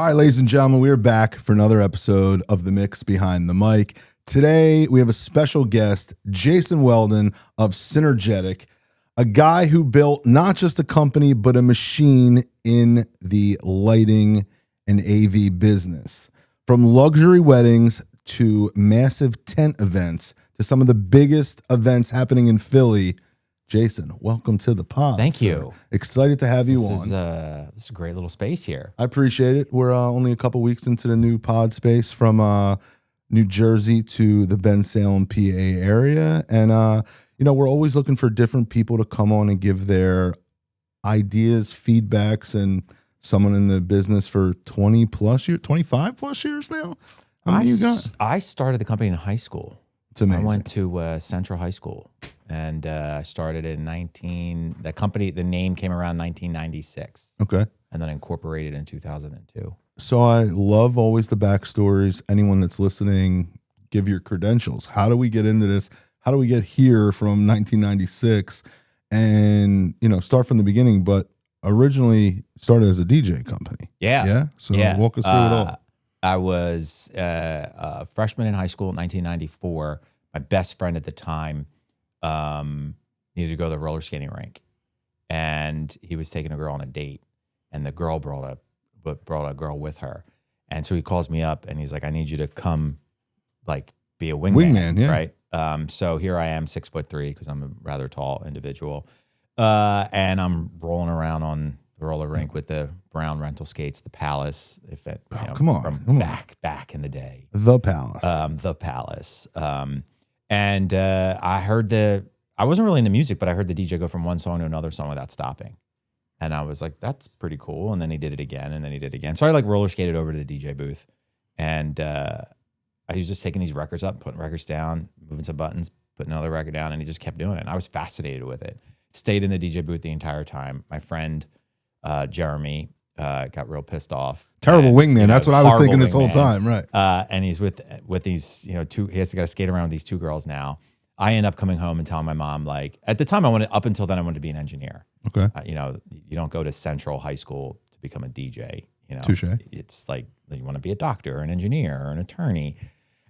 All right, ladies and gentlemen, we are back for another episode of The Mix Behind the Mic. Today, we have a special guest, Jason Weldon of Synergetic, a guy who built not just a company, but a machine in the lighting and AV business. From luxury weddings to massive tent events to some of the biggest events happening in Philly. Jason, welcome to the pod. Thank you. Excited to have you on. This is a great little space here. I appreciate it. We're only a couple weeks into the new pod space from New Jersey to the Ben Salem, PA area. And, we're always looking for different people to come on and give their ideas, feedbacks, and someone in the business for 20 plus years, 25 plus years now. How many you got? I started the company in high school. It's amazing. I went to Central High School and started in the name came around 1996. Okay. And then incorporated in 2002. So I love always the backstories. Anyone that's listening, give your credentials. How do we get into this? How do we get here from 1996 and, start from the beginning, but originally started as a DJ company? Yeah. Yeah? So walk us through it all. I was a freshman in high school in 1994. My best friend at the time needed to go to the roller skating rink. And he was taking a girl on a date. And the girl brought a girl with her. And so he calls me up and he's like, I need you to come, be a wingman. Yeah. Right? So here I am, 6'3", because I'm a rather tall individual. And I'm rolling around on the roller rink with the brown rental skates, the Palace. Come on. Back in the day. The Palace. The Palace. And I wasn't really into music, but I heard the DJ go from one song to another song without stopping. And I was like, that's pretty cool. And then he did it again, and then he did it again. So I roller skated over to the DJ booth. And I was just taking these records up, putting records down, moving some buttons, putting another record down, and he just kept doing it. And I was fascinated with it. Stayed in the DJ booth the entire time. My friend, Jeremy, got real pissed off. Terrible wingman. That's what I was thinking this whole time, right? And he's with these, he has to go skate around with these two girls now. I end up coming home and telling my mom, at the time up until then I wanted to be an engineer. Okay. You don't go to Central High School to become a DJ. Touche. It's like you want to be a doctor or an engineer or an attorney.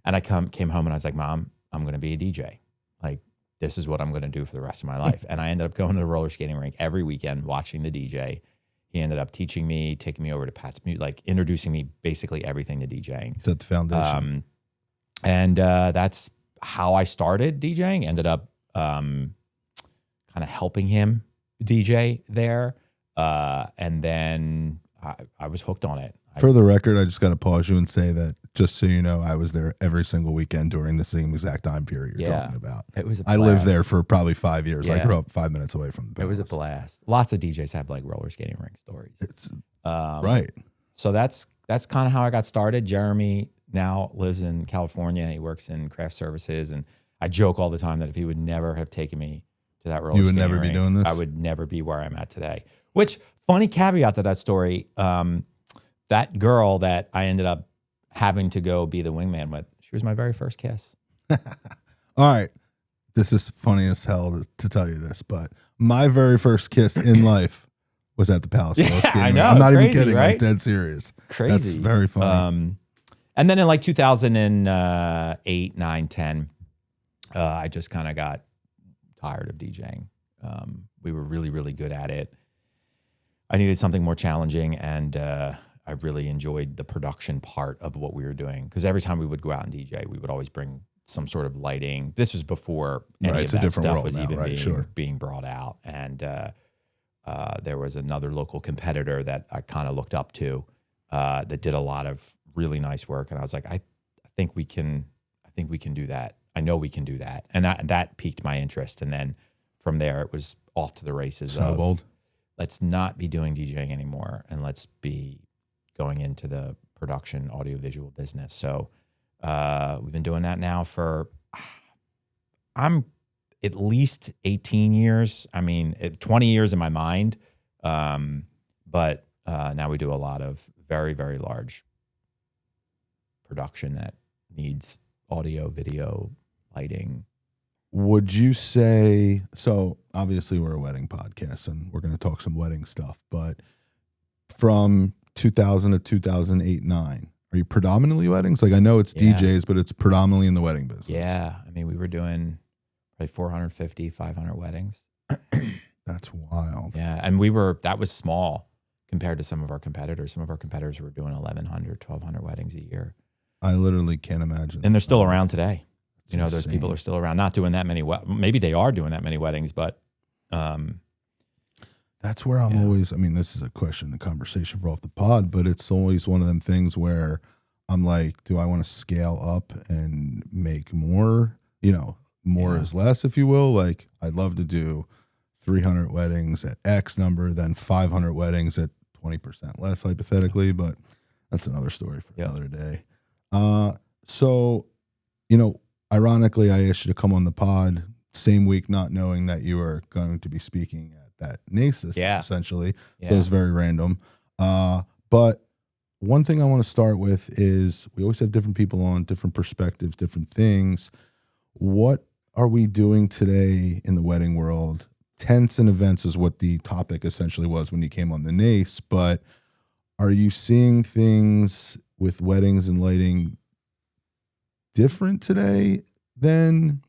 And I came home and I was like, Mom, I'm going to be a DJ. This is what I'm going to do for the rest of my life. And I ended up going to the roller skating rink every weekend, watching the DJ. He ended up teaching me, taking me over to Pat's Music, introducing me basically everything to DJing. Set the foundation. And that's how I started DJing. Ended up kind of helping him DJ there. And then I was hooked on it. For the record, I just got to pause you and say that, just so you know, I was there every single weekend during the same exact time period you're talking about. It was a blast. I lived there for probably 5 years. Yeah. I grew up 5 minutes away from the Palace. It was a blast. Lots of DJs have roller skating rink stories. It's right. So that's kind of how I got started. Jeremy now lives in California. He works in craft services, and I joke all the time that if he would never have taken me to that roller skating rink, you would never be doing this. I would never be where I'm at today. Which, funny caveat to that story, that girl that I ended up having to go be the wingman with, she was my very first kiss. All right. This is funny as hell to tell you this, but my very first kiss in life was at the Palace. I know. I'm not crazy, even kidding. Right? Dead serious. Crazy. That's very funny. And then in 2008, 9, 10, I just kind of got tired of DJing. We were really, really good at it. I needed something more challenging, and I really enjoyed the production part of what we were doing, because every time we would go out and DJ, we would always bring some sort of lighting. This was before any of that stuff was even being brought out. And there was another local competitor that I kind of looked up to that did a lot of really nice work. And I was like, I think we can do that. I know we can do that. And that piqued my interest. And then from there, it was off to the races. Snowballed. Let's not be doing DJing anymore, and let's be going into the production audiovisual business. So we've been doing that now for, I'm at least 18 years. 20 years in my mind. But now we do a lot of very, very large production that needs audio, video, lighting. Would you say, so obviously we're a wedding podcast and we're going to talk some wedding stuff, but from 2000 to 2008, 9. Are you predominantly weddings? Like I know it's DJs, but it's predominantly in the wedding business. Yeah. I mean, we were doing probably 450, 500 weddings. That's wild. Yeah. And that was small compared to some of our competitors. Some of our competitors were doing 1,100, 1,200 weddings a year. I literally can't imagine. And they're still around today. That's you know, insane. those people are still around, not doing that many. Maybe they are doing that many weddings, but that's where I'm always, I mean, this is a question, a conversation for off the pod, but it's always one of them things where I'm like, do I want to scale up and make more? You know, more is less, if you will. Like, I'd love to do 300 weddings at X number, then 500 weddings at 20% less, hypothetically, but that's another story for another day. So, you know, ironically, I asked you to come on the pod same week, not knowing that you were going to be speaking at that NASIS, essentially. So it was very random. But one thing I want to start with is we always have different people on, different perspectives, different things. What are we doing today in the wedding world? Tents and events is what the topic essentially was when you came on the NACE, but are you seeing things with weddings and lighting different today than,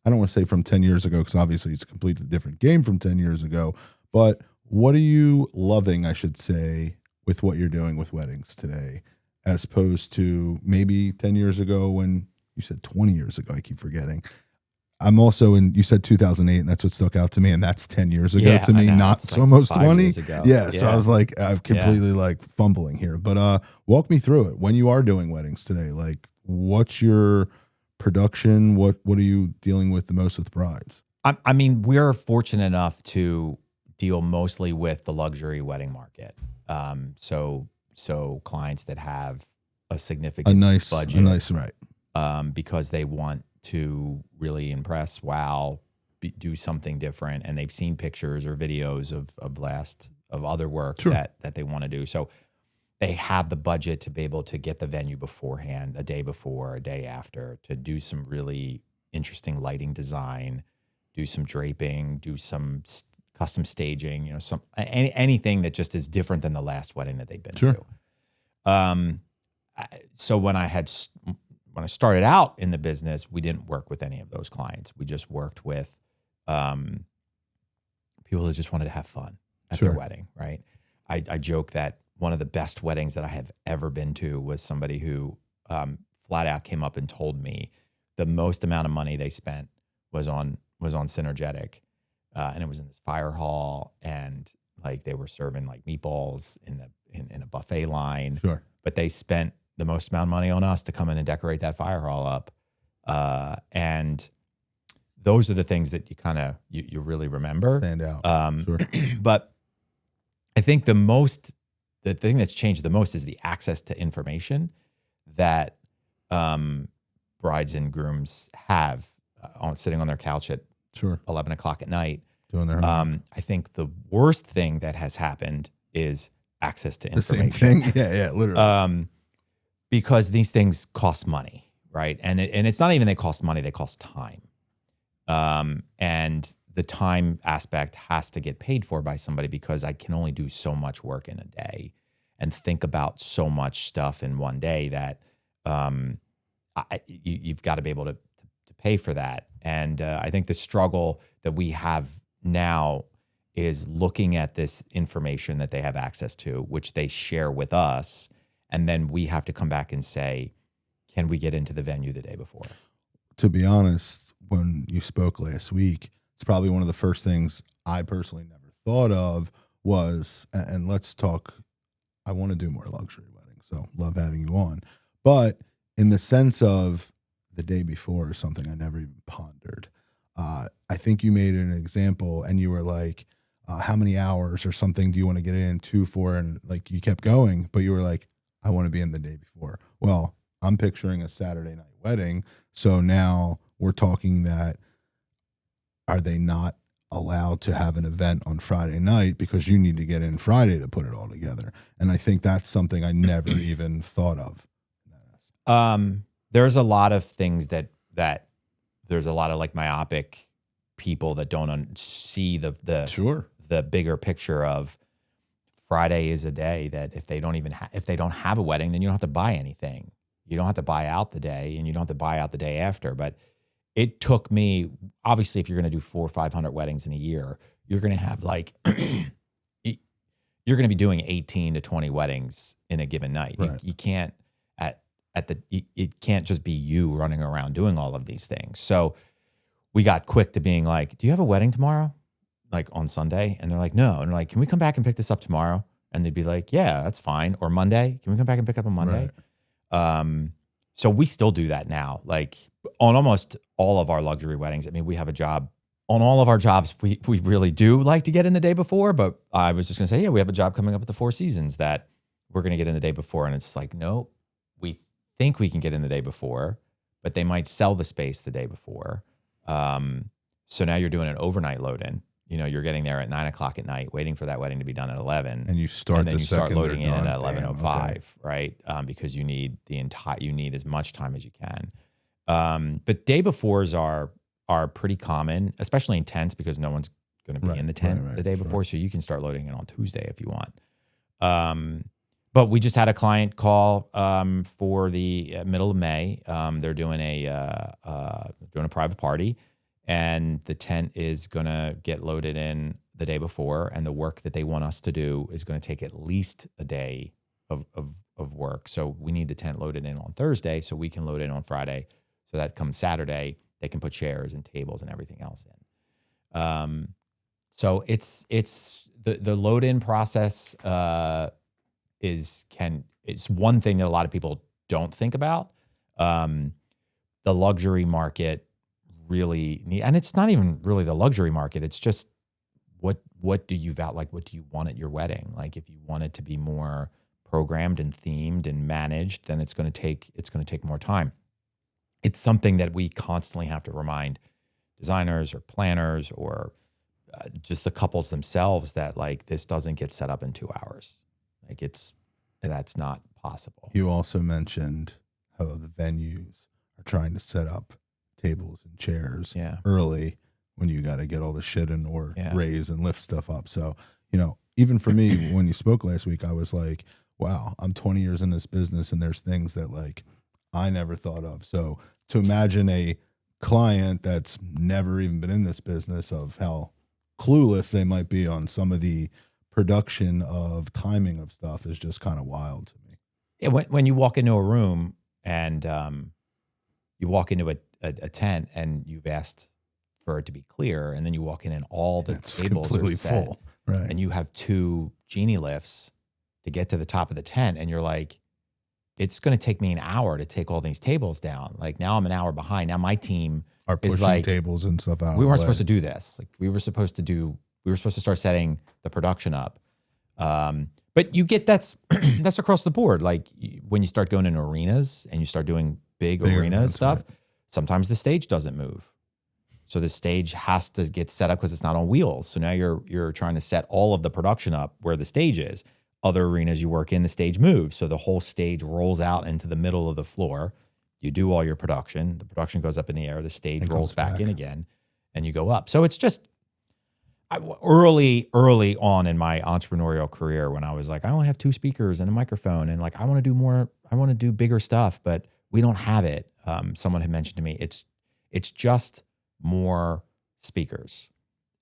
I don't want to say from 10 years ago, because obviously it's a completely different game from 10 years ago, but what are you loving, I should say, with what you're doing with weddings today, as opposed to maybe 10 years ago when you said 20 years ago, I keep forgetting. I'm also you said 2008, and that's what stuck out to me, and that's 10 years ago to me, not it's like almost 20. Yeah, so I was like, I'm completely like fumbling here. But walk me through it. When you are doing weddings today, like what's your production? What are you dealing with the most with brides? I mean, we're fortunate enough to deal mostly with the luxury wedding market. So clients that have a significant budget, right? Because they want to really impress, wow, do something different, and they've seen pictures or videos of other work that they want to do. So they have the budget to be able to get the venue beforehand, a day before, a day after, to do some really interesting lighting design, do some draping, do some custom staging, you know, anything that just is different than the last wedding that they've been to. So when I started out in the business, we didn't work with any of those clients. We just worked with people who just wanted to have fun at their wedding, right? I joke that one of the best weddings that I have ever been to was somebody who flat out came up and told me the most amount of money they spent was on Synergetic, and it was in this fire hall, and like they were serving like meatballs in a buffet line. But they spent the most amount of money on us to come in and decorate that fire hall up. And those are the things that you really remember. Stand out. But I think the thing that's changed the most is the access to information that brides and grooms have sitting on their couch at 11 o'clock at night. Doing their homework. I think the worst thing that has happened is access to information. The same thing? Yeah, literally. Because these things cost money, right? And it's not even they cost money, they cost time. And the time aspect has to get paid for by somebody, because I can only do so much work in a day and think about so much stuff in one day that you've got to be able to pay for that. And I think the struggle that we have now is looking at this information that they have access to, which they share with us, and then we have to come back and say, can we get into the venue the day before? To be honest, when you spoke last week, it's probably one of the first things I personally never thought of was, and let's talk, I want to do more luxury weddings, so love having you on. But in the sense of the day before is something I never even pondered. I think you made an example and you were like, how many hours or something do you want to get in 2, 4? And like you kept going, but you were like, I want to be in the day before. Well, I'm picturing a Saturday night wedding. So now we're talking that, are they not allowed to have an event on Friday night because you need to get in Friday to put it all together? And I think that's something I never even thought of. There's a lot of things that there's a lot of like myopic people that don't see the bigger picture of Friday is a day that if they don't even if they don't have a wedding, then you don't have to buy anything. You don't have to buy out the day, and you don't have to buy out the day after. But it took me, obviously, if you're going to do 400 or 500 weddings in a year, you're going to have like you're going to be doing 18 to 20 weddings in a given night. Right. You can't it can't just be you running around doing all of these things. So we got quick to being like, do you have a wedding tomorrow? Like on Sunday? And they're like, no. And they're like, can we come back and pick this up tomorrow? And they'd be like, yeah, that's fine. Or Monday, can we come back and pick up on Monday? Right. So we still do that now. Like on almost all of our luxury weddings. I mean, we have a job on all of our jobs. We really do like to get in the day before, but I was just going to say, yeah, we have a job coming up at the Four Seasons that we're going to get in the day before. And it's like, no, we think we can get in the day before, but they might sell the space the day before. So now you're doing an overnight load in. You know, you're getting there at 9:00 at night, waiting for that wedding to be done at 11. And you start and then the you start second loading in they're at done. 11:05, Okay. right? Because you need you need as much time as you can. But day befores are pretty common, especially in tents, because no one's going to be in the tent the day before. So you can start loading it on Tuesday if you want. But we just had a client call for the middle of May. They're doing a private party, and the tent is going to get loaded in the day before, and the work that they want us to do is going to take at least a day of work. So we need the tent loaded in on Thursday so we can load in on Friday. So that comes Saturday, they can put chairs and tables and everything else in. So it's the load in process it's one thing that a lot of people don't think about. The luxury market really and it's not even really the luxury market. It's just what do you what do you want at your wedding? Like if you want it to be more programmed and themed and managed, then it's going to take more time. It's something that we constantly have to remind designers or planners or just the couples themselves that like this doesn't get set up in 2 hours. Like that's not possible. You also mentioned how the venues are trying to set up tables and chairs early when you got to get all the shit in or raise and lift stuff up. So, you know, even for me, when you spoke last week, I was like, wow, I'm 20 years in this business and there's things that like I never thought of. So to imagine a client that's never even been in this business of how clueless they might be on some of the production of timing of stuff is just kind of wild to me. Yeah, when you walk into a room and you walk into a tent and you've asked for it to be clear, and then you walk in and all the tables are set, full, right? And you have 2 genie lifts to get to the top of the tent, and you're like, it's going to take me an hour to take all these tables down. Like now I'm an hour behind. Now my team are pushing like, tables and stuff out. We weren't supposed to do this. Like we were supposed to start setting the production up. But you get that's across the board. Like when you start going into arenas and you start doing big arena stuff, sometimes the stage doesn't move. So the stage has to get set up because it's not on wheels. So now you're trying to set all of the production up where the stage is. Other arenas you work in, the stage moves. So the whole stage rolls out into the middle of the floor. You do all your production. The production goes up in the air. The stage rolls back in again, and you go up. So it's just early on in my entrepreneurial career when I was like, I only have 2 speakers and a microphone, and like I want to do more. I want to do bigger stuff, but we don't have it. Someone had mentioned to me, it's just more speakers.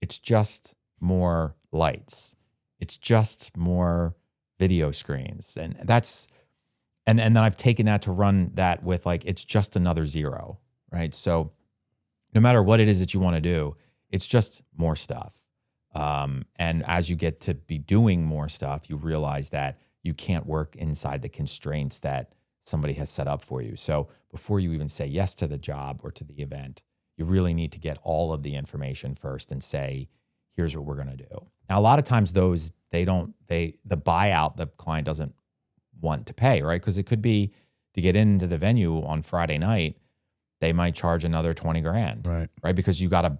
It's just more lights. It's just more video screens. And that's, and then I've taken that to run that with like, it's just another zero, right? So no matter what it is that you want to do, it's just more stuff. And as you get to be doing more stuff, you realize that you can't work inside the constraints that somebody has set up for you. So before you even say yes to the job or to the event, you really need to get all of the information first and say, here's what we're going to do. Now, a lot of times those, the buyout, the client doesn't want to pay, right? Because it could be to get into the venue on Friday night, they might charge another 20 grand, right? Because you got to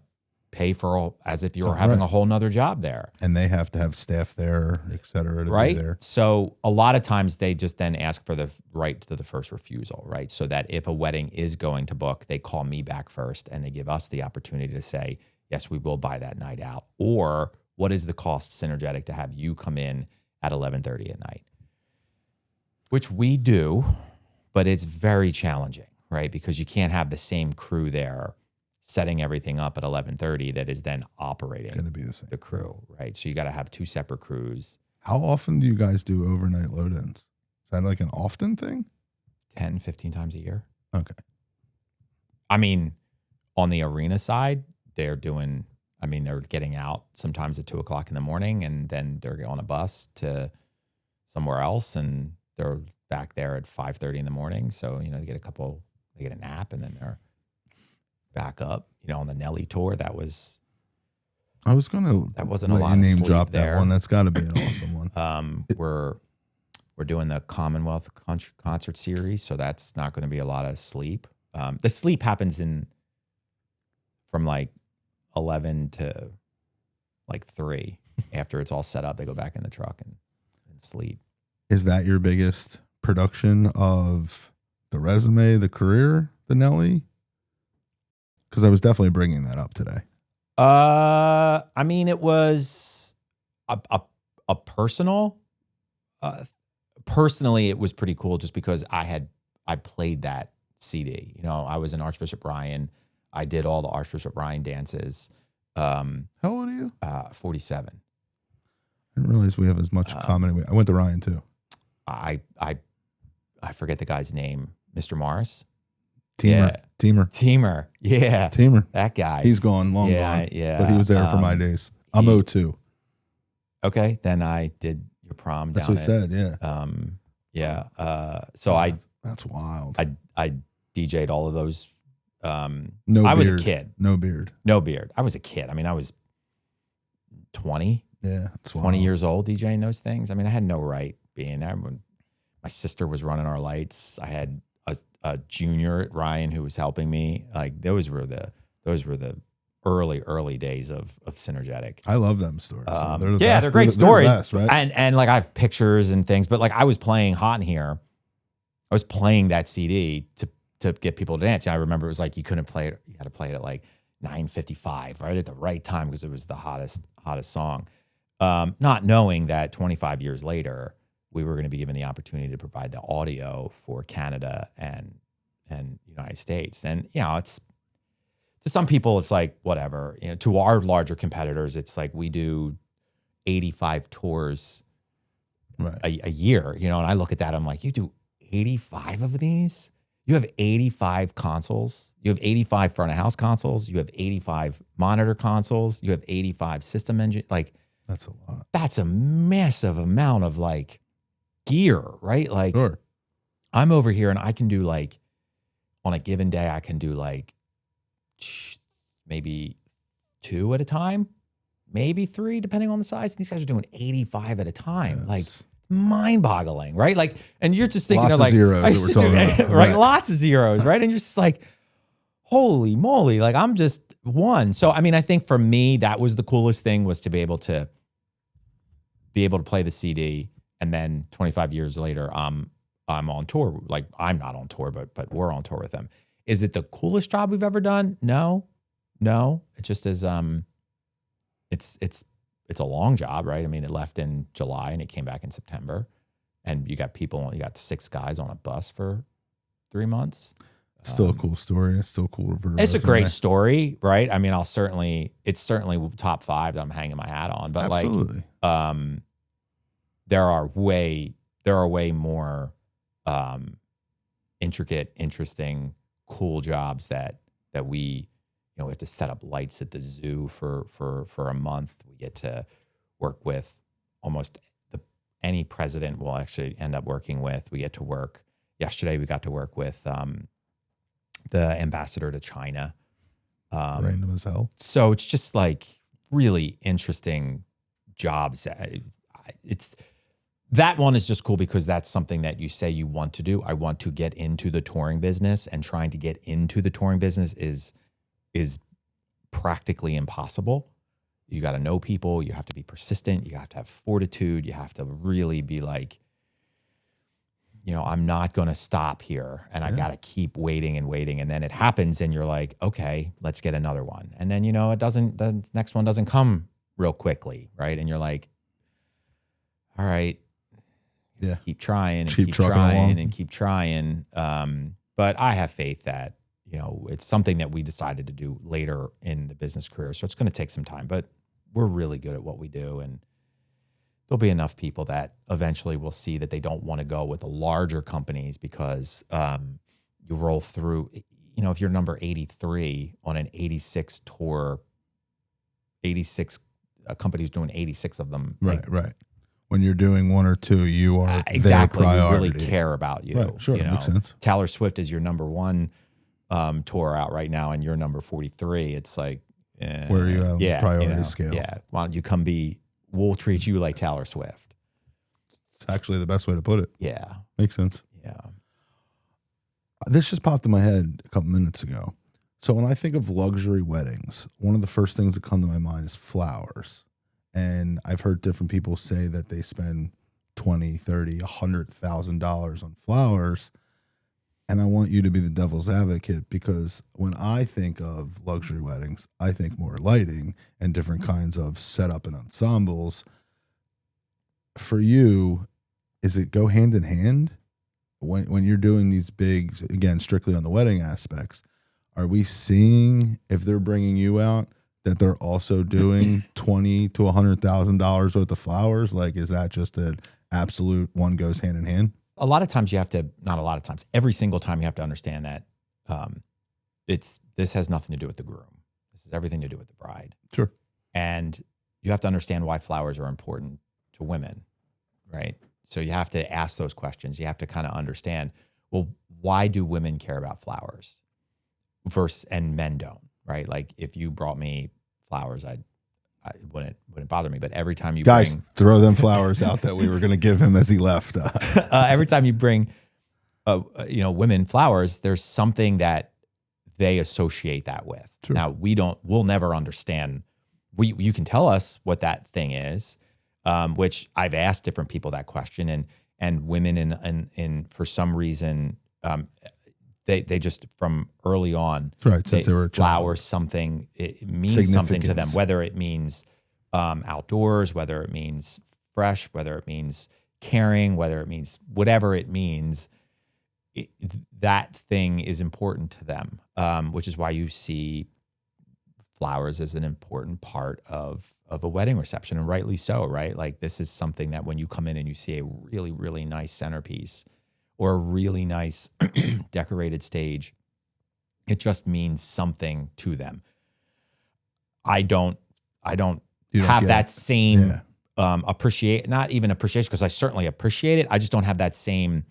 pay for as if you were having a whole nother job there. And they have to have staff there, et cetera, to be there. So a lot of times they just then ask for the right to the first refusal, right? So that if a wedding is going to book, they call me back first and they give us the opportunity to say, yes, we will buy that night out. Or what is the cost, Synergetic, to have you come in at 11:30 at night, which we do, but it's very challenging, right? Because you can't have the same crew there setting everything up at 11:30 that is then operating Going to be the same. the crew, right? So you got to have 2 separate crews. How often do you guys do overnight load-ins? Is that like an often thing? 10, 15 times a year. Okay. I mean, on the arena side, they're getting out sometimes at 2:00 in the morning, and then they're on a bus to somewhere else, and they're back there at 5:30 in the morning. So, they get a nap, and then they're back up. On the Nelly tour, that wasn't a lot of name sleep drop there. that one. That's got to be an awesome one. We're doing the Commonwealth concert series, so that's not going to be a lot of sleep. The sleep happens from like 11 to like 3. After it's all set up, they go back in the truck and sleep. Is that your biggest production of the resume, the career, the Nelly? Because I was definitely bringing that up today. It was a personal. Personally, it was pretty cool just because I played that CD. I was in Archbishop Brian. I did all the Archbishop Brian dances. How old are you? 47. I didn't realize we have as much common. I went to Ryan too. I forget the guy's name. Mr. Morris. Teamer. Yeah. Teamer. That guy. He's gone, long gone. Yeah. But he was there for my days. I'm 02. Okay. Then I did your prom That's down what he said, yeah. So that's wild. I DJ'd all of those. I was a kid. No beard. I was a kid. I was 20. Yeah. That's 20 years old DJing those things. I had no right being there. When my sister was running our lights, I had a junior at Ryan who was helping me. Like those were the early days of Synergetic. I love them stories. They're great stories. They're the best, right? And like I have pictures and things, but like I was playing Hot in Here. I was playing that CD to get people to dance. I remember it was like you couldn't play it. You had to play it at like 9:55, right at the right time because it was the hottest song. Not knowing that 25 years later, we were going to be given the opportunity to provide the audio for Canada and United States. And, it's to some people, it's like, whatever, to our larger competitors, it's like we do 85 tours a year, and I look at that, I'm like, you do 85 of these? You have 85 consoles. You have 85 front of house consoles. You have 85 monitor consoles. You have 85 system engine. Like, that's a lot. That's a massive amount of like gear, right? Like, sure. I'm over here and I can do like, on a given day, I can do like maybe 2 at a time, maybe 3, depending on the size. And these guys are doing 85 at a time. Yes. Like, mind-boggling, right? Like, and you're just thinking lots of like zeros that we're talking about, right? Lots of zeros, right? And you're just like, holy moly! Like, I'm just one. So, I think for me, that was the coolest thing, was to be able to play the CD, and then 25 years later, I'm on tour. Like, I'm not on tour, but we're on tour with them. Is it the coolest job we've ever done? No. It just is. It's a long job, right? It left in July and it came back in September, and you got 6 guys on a bus for 3 months. Still a cool story. It's still cool. It's a great story, right? It's certainly top 5 that I'm hanging my hat on, but absolutely. Like, there are way more intricate, interesting, cool jobs that we have to set up lights at the zoo for a month. We get to work with almost any president we'll actually end up working with. We get to work. Yesterday, we got to work with the ambassador to China. Random as hell. So it's just like really interesting jobs. That one is just cool because that's something that you say you want to do. I want to get into the touring business, and trying to get into the touring business is practically impossible. You got to know people. You have to be persistent. You have to have fortitude. You have to really be like, I'm not going to stop here, and I got to keep waiting and waiting. And then it happens and you're like, okay, let's get another one. And then, the next one doesn't come real quickly. Right. And you're like, all right, Yeah. keep trying and Keep keep trucking trying along. and keep trying. But I have faith that, you know, it's something that we decided to do later in the business career. So it's going to take some time, but we're really good at what we do. And there'll be enough people that eventually will see that they don't want to go with the larger companies because you roll through, you know, if you're number 83 on an 86 tour, 86 companies doing 86 of them. Right, right. When you're doing one or two, you are exactly. their We priority. really care about you. Right, sure, you know? makes sense. Taylor Swift is your number one tour out right now, and you're number 43. It's like, where are you at on the priority scale? Yeah, why don't you come be? We'll treat you like Taylor Swift. It's actually the best way to put it. Yeah, makes sense. Yeah. This just popped in my head a couple minutes ago. So when I think of luxury weddings, one of the first things that come to my mind is flowers. And I've heard different people say that they spend $20,000, $30,000, $100,000 on flowers. And I want you to be the devil's advocate, because when I think of luxury weddings, I think more lighting and different kinds of setup and ensembles. For you, is it go hand in hand? When you're doing these big, again, strictly on the wedding aspects, are we seeing, if they're bringing you out, that they're also doing $20,000 to $100,000 worth of flowers? Like, is that just an absolute one goes hand in hand? A lot of times you have to, not a lot of times, every single time you have to understand that this has nothing to do with the groom. This has everything to do with the bride. Sure. And you have to understand why flowers are important to women, right? So you have to ask those questions. You have to kind of understand, well, why do women care about flowers and men don't, right? Like if you brought me flowers, I wouldn't bother me. But every time you guys throw them flowers out that we were going to give him as he left. Every time you bring, women flowers, there's something that they associate that with. Sure. Now we'll never understand. You can tell us what that thing is. Which I've asked different people that question, and women in for some reason they just from early on, right, since they were a child, flowers something, it means something to them, whether it means outdoors, whether it means fresh, whether it means caring, whether it means whatever it means, that thing is important to them, which is why you see flowers as an important part of a wedding reception, and rightly so, right? Like this is something that when you come in and you see a really, really nice centerpiece or a really nice decorated stage, it just means something to them. I don't have that same not even appreciation, because I certainly appreciate it. I just don't have that same,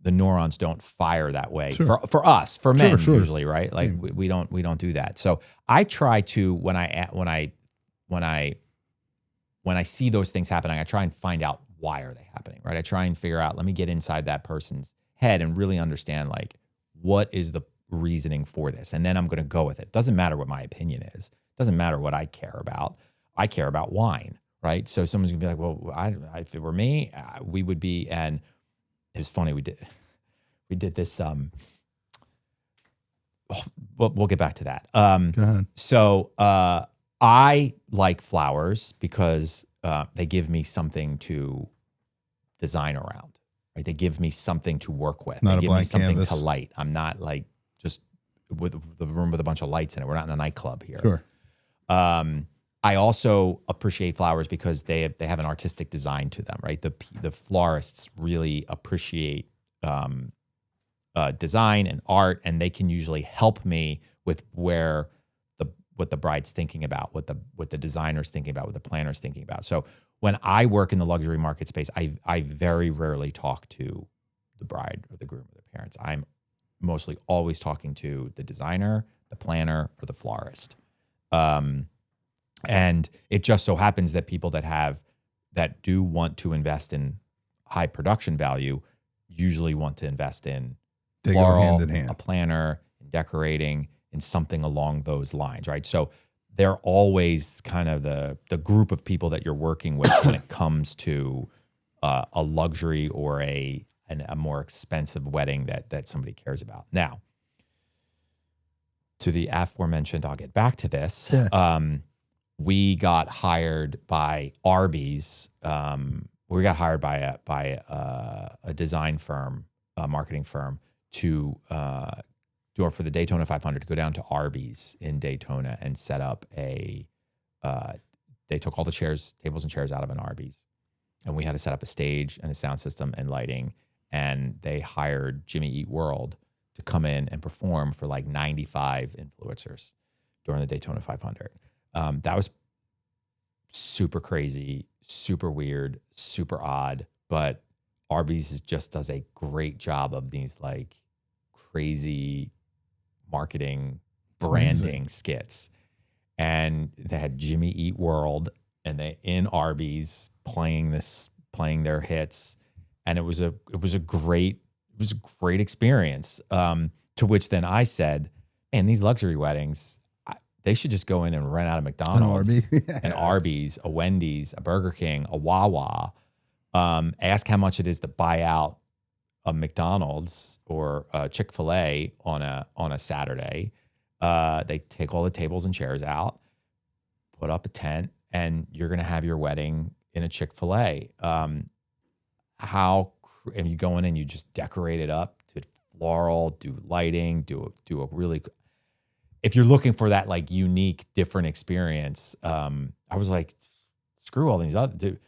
the neurons don't fire that way. Sure. For us, for men usually, right? Like we don't do that. So I try to, when I see those things happening, I try and find out why are they happening, right? I try and figure out, let me get inside that person's head and really understand, like, what is the reasoning for this? And then I'm going to go with it. Doesn't matter what my opinion is. Doesn't matter what I care about. I care about wine, right? So someone's gonna be like, well, if it were me, we would be, and it was funny. We did this. We'll get back to that. Go ahead. So I like flowers because they give me something to design around. Right? They give me something to work with. Not they a give blank me something canvas. to light. I'm not like just with the room with a bunch of lights in it. We're not in a nightclub here. Sure. I also appreciate flowers because they have an artistic design to them, right? The florists really appreciate design and art, and they can usually help me with what the bride's thinking about, what the designer's thinking about, what the planner's thinking about. So when I work in the luxury market space, I very rarely talk to the bride or the groom or the parents. I'm mostly always talking to the designer, the planner, or the florist. And it just so happens that people that do want to invest in high production value usually want to invest in they floral, go hand in hand. A planner, and decorating, and something along those lines, right? So they're always kind of the group of people that you're working with when it comes to a luxury or a more expensive wedding that somebody cares about. Now, to the aforementioned, I'll get back to this. Yeah. We got hired by Arby's, we got hired by a design firm, a marketing firm, to do it for the Daytona 500, to go down to Arby's in Daytona and set up a. They took all the tables and chairs out of an Arby's, and we had to set up a stage and a sound system and lighting. And they hired Jimmy Eat World to come in and perform for like 95 influencers during the Daytona 500. That was super crazy, super weird, super odd, but Arby's just does a great job of these like crazy marketing, branding skits. And they had Jimmy Eat World and they in Arby's playing their hits. And it was a great experience. To which then I said, man, these luxury weddings, they should just go in and rent out a McDonald's, an Arby's, a Wendy's, a Burger King, a Wawa. Ask how much it is to buy out a McDonald's or a Chick-fil-A on a Saturday. They take all the tables and chairs out, put up a tent, and you're going to have your wedding in a Chick-fil-A. And you go in and you just decorate it up, do floral, do lighting, do a really. If you're looking for that like unique, different experience, I was like, screw all these other dude.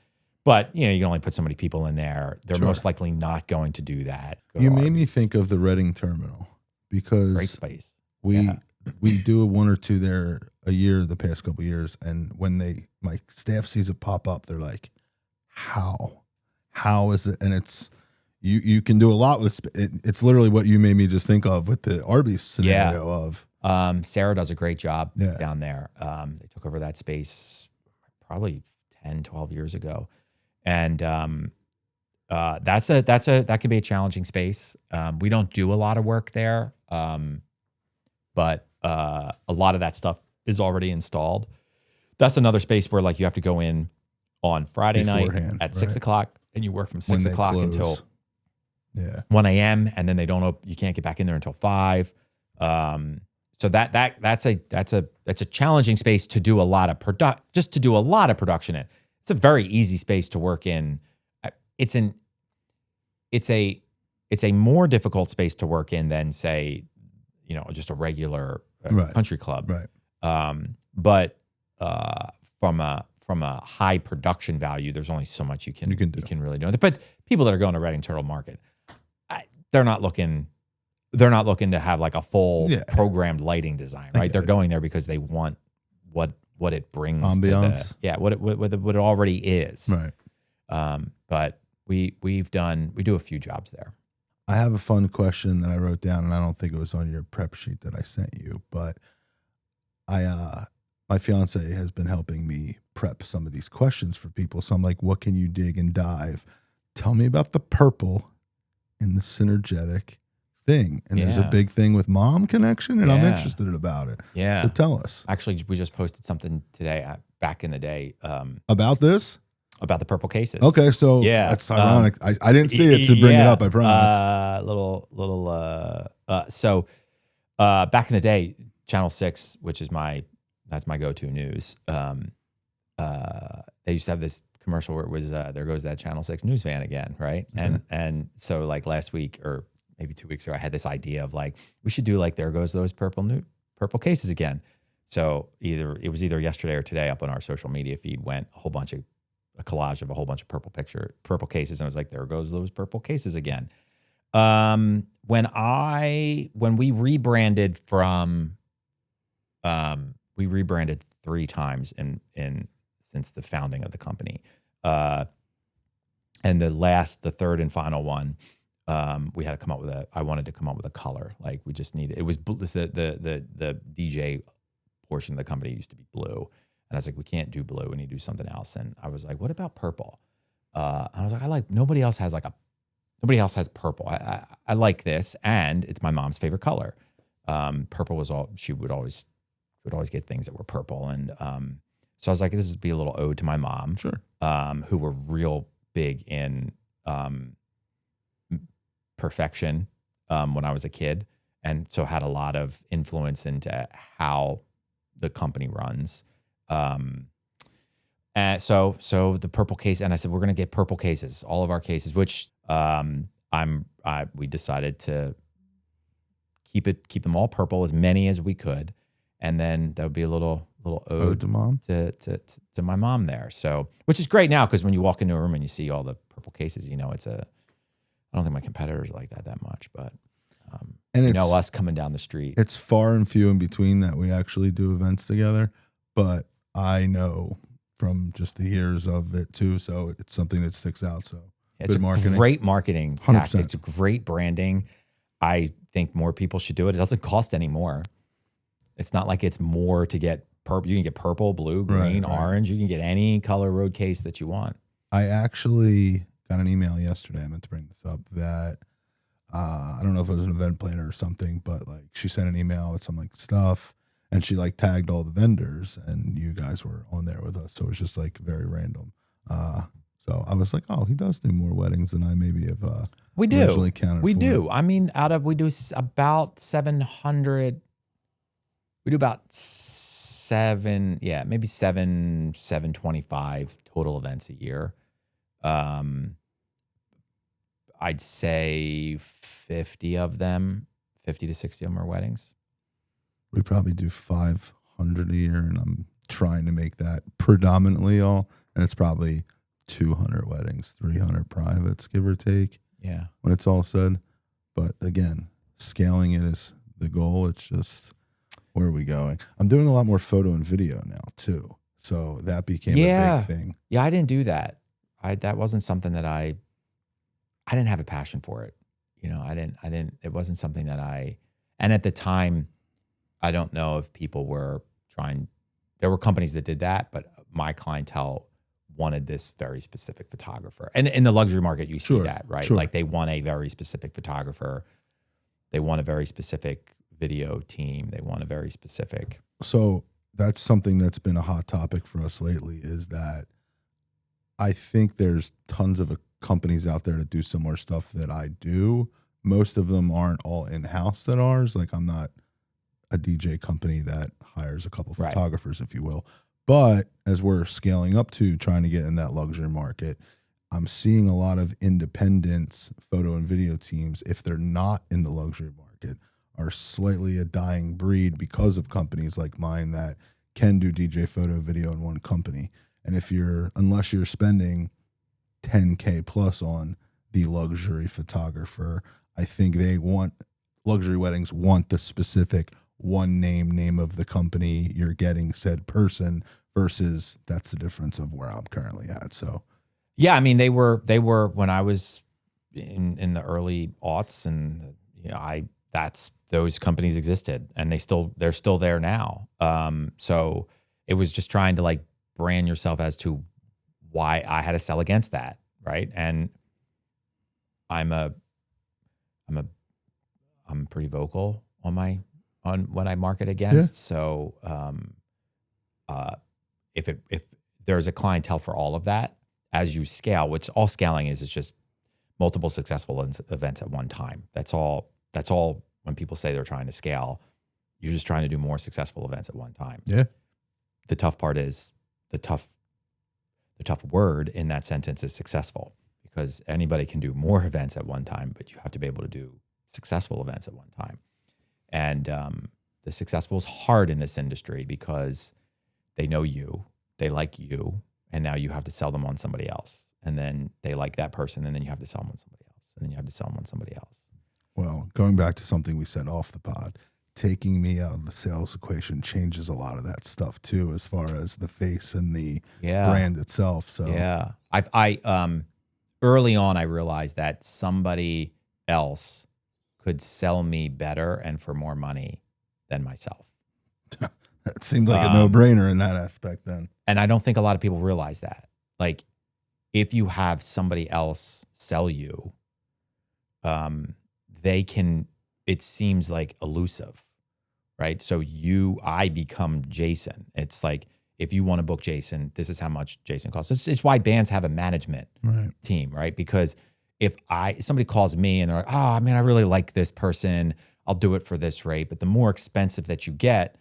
But you can only put so many people in there. They're most likely not going to do that. You made me think of the Reading Terminal because great space. We do one or two there a year the past couple of years, and when my staff sees it pop up, they're like, how is it? And it's you can do a lot with it's literally what you made me just think of with the Arby's scenario of. Sarah does a great job down there. They took over that space probably 10, 12 years ago. And that could be a challenging space. We don't do a lot of work there, but a lot of that stuff is already installed. That's another space where like you have to go in on Friday night at 6 o'clock, and you work from 6 o'clock until 1 a.m. and then they don't you can't get back in there until 5. So that's a challenging space to do a lot of production in. It's a very easy space to work in. It's a more difficult space to work in than say, just a regular country club. Right. But from a high production value, there's only so much you can really do. But people that are going to Reading Turtle Market, they're not looking to have like a full programmed lighting design, right? They're going there because they want what it brings ambiance. What it already is. Right. But we do a few jobs there. I have a fun question that I wrote down, and I don't think it was on your prep sheet that I sent you, but my fiance has been helping me prep some of these questions for people. So I'm like, what can you dig and dive? Tell me about the purple in the Synergetic thing. And there's a big thing with mom connection, and I'm interested about it. Yeah. So tell us. Actually, we just posted something today, back in the day. About this? About the purple cases. Okay, so that's ironic. I didn't see it to bring it up, I promise. So back in the day, Channel 6, which is that's my go-to news, they used to have this commercial where it was, there goes that Channel 6 news van again, right? Mm-hmm. And so like last week or maybe 2 weeks ago, I had this idea of like, we should do like, there goes those purple cases again. So it was either yesterday or today up on our social media feed went a collage of a whole bunch of purple cases. And I was like, there goes those purple cases again. When we rebranded we rebranded 3 times since the founding of the company. And the third and final one, we had to come up with I wanted to come up with a color. Like we just needed, it was the DJ portion of the company used to be blue. And I was like, we can't do blue. We need to do something else. And I was like, what about purple? And I was like, nobody else has purple. I like this. And it's my mom's favorite color. Purple was she would always get things that were purple. And, so I was like, this would be a little ode to my mom, sure. Who were real big in, perfection, when I was a kid. And so had a lot of influence into how the company runs. And so the purple case, and I said, we're going to get purple cases, all of our cases, which we decided to keep them all purple, as many as we could. And then that would be a little ode to mom, to my mom there. So, which is great now, because when you walk into a room and you see all the purple cases, I don't think my competitors like that much, but and us coming down the street. It's far and few in between that we actually do events together, but I know from just the years of it too. So it's something that sticks out. So it's great marketing 100%. tactic. It's a great branding. I think more people should do it. It doesn't cost any more. It's not like it's more to get purple. You can get purple, blue, green, orange. You can get any color road case that you want. I actually got an email yesterday. I meant to bring this up that I don't know if it was an event planner or something, but like she sent an email with some like stuff, and she like tagged all the vendors, and you guys were on there with us. So it was just like very random. So I was like, oh, he does do more weddings than I maybe have. We do. Originally counted we for. do. I mean, we do about 700. We do about maybe 725 total events a year. I'd say 50 to 60 of them are weddings. We probably do 500 a year, and I'm trying to make that predominantly all. And it's probably 200 weddings, 300 privates, give or take. Yeah. When it's all said. But again, scaling it is the goal. It's just, where are we going? I'm doing a lot more photo and video now too. So that became a big thing. Yeah, I didn't do that. That wasn't something that I didn't have a passion for it. It wasn't something that and at the time, I don't know if people were there were companies that did that, but my clientele wanted this very specific photographer. And in the luxury market, you see that, right? Sure. Like they want a very specific photographer. They want a very specific video team. They want a very specific. So that's something that's been a hot topic for us lately, is that I think there's tons of companies out there that do similar stuff that I do. Most of them aren't all in-house that ours. Like I'm not a DJ company that hires a couple photographers, if you will. But as we're scaling up to trying to get in that luxury market, I'm seeing a lot of independents, photo and video teams, if they're not in the luxury market, are slightly a dying breed because of companies like mine that can do DJ photo video in one company. And unless you're spending $10K plus on the luxury photographer, I think luxury weddings want the specific one name of the company you're getting said person, versus that's the difference of where I'm currently at. So yeah, I mean, they were when I was in the early aughts, and those companies existed, and they're still there now. So it was just trying to like brand yourself as to why I had to sell against that, right? And I'm pretty vocal on what I market against. So if there's a clientele for all of that as you scale, which all scaling is just multiple successful events at one time. That's all. When people say they're trying to scale, you're just trying to do more successful events at one time. Yeah. The tough part is the tough word in that sentence is successful, because anybody can do more events at one time, but you have to be able to do successful events at one time. And the successful is hard in this industry because they know you, they like you, and now you have to sell them on somebody else. And then they like that person, and then you have to sell them on somebody else, and then you have to sell them on somebody else. Well, going back to something we said off the pod, taking me out of the sales equation changes a lot of that stuff too, as far as the face and the brand itself. So yeah, I early on I realized that somebody else could sell me better and for more money than myself. It seemed like a no-brainer in that aspect then. And I don't think a lot of people realize that. Like, if you have somebody else sell you, it seems like elusive, right? So I become Jason. It's like, if you want to book Jason, this is how much Jason costs. It's why bands have a management team, right? Because if somebody calls me and they're like, oh man, I really like this person, I'll do it for this rate. But the more expensive that you get,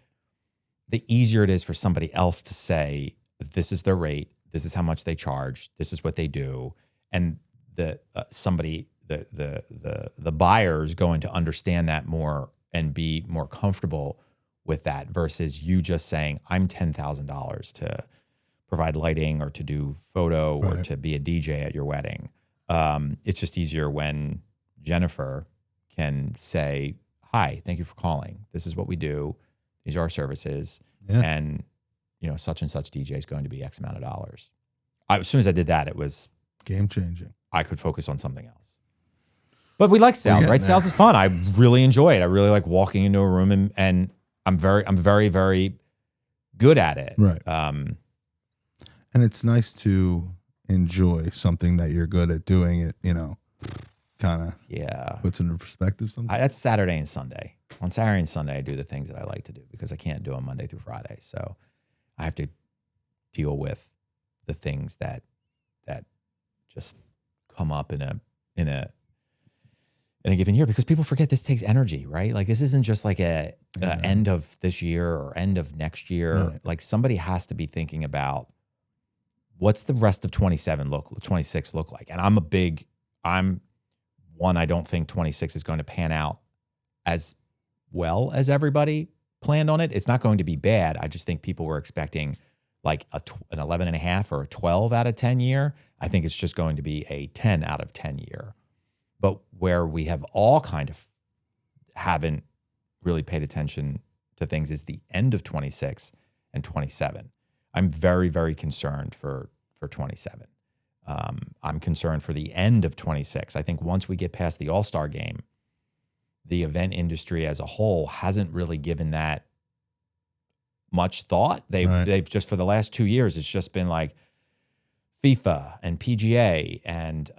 the easier it is for somebody else to say, this is their rate, This is how much they charge. This is what they do. And the buyer is going to understand that more and be more comfortable with that versus you just saying, I'm $10,000 to provide lighting or to do photo or to be a DJ at your wedding. It's just easier when Jennifer can say, hi, thank you for calling. This is what we do. These are our services. Yeah. And, such and such DJ is going to be X amount of dollars. As soon as I did that, it was game changing. I could focus on something else. But we like sales, right? Sales is fun. I really enjoy it. I really like walking into a room and I'm very, very good at it. Right. And it's nice to enjoy something that you're good at doing it, kind of puts into perspective something. That's Saturday and Sunday. On Saturday and Sunday, I do the things that I like to do because I can't do them Monday through Friday. So I have to deal with the things that just come up in a given year because people forget this takes energy, right? Like this isn't just like a end of this year or end of next year. Right. Like somebody has to be thinking about what's the rest of 26 look like. And I don't think 26 is going to pan out as well as everybody planned on it. It's not going to be bad. I just think people were expecting like an 11 and a half or a 12 out of 10 year. I think it's just going to be a 10 out of 10 year. But where we have all kind of haven't really paid attention to things is the end of 26 and 27. I'm very, very concerned for 27. I'm concerned for the end of 26. I think once we get past the All-Star game, the event industry as a whole hasn't really given that much thought. They've just for the last 2 years, it's just been like FIFA and PGA and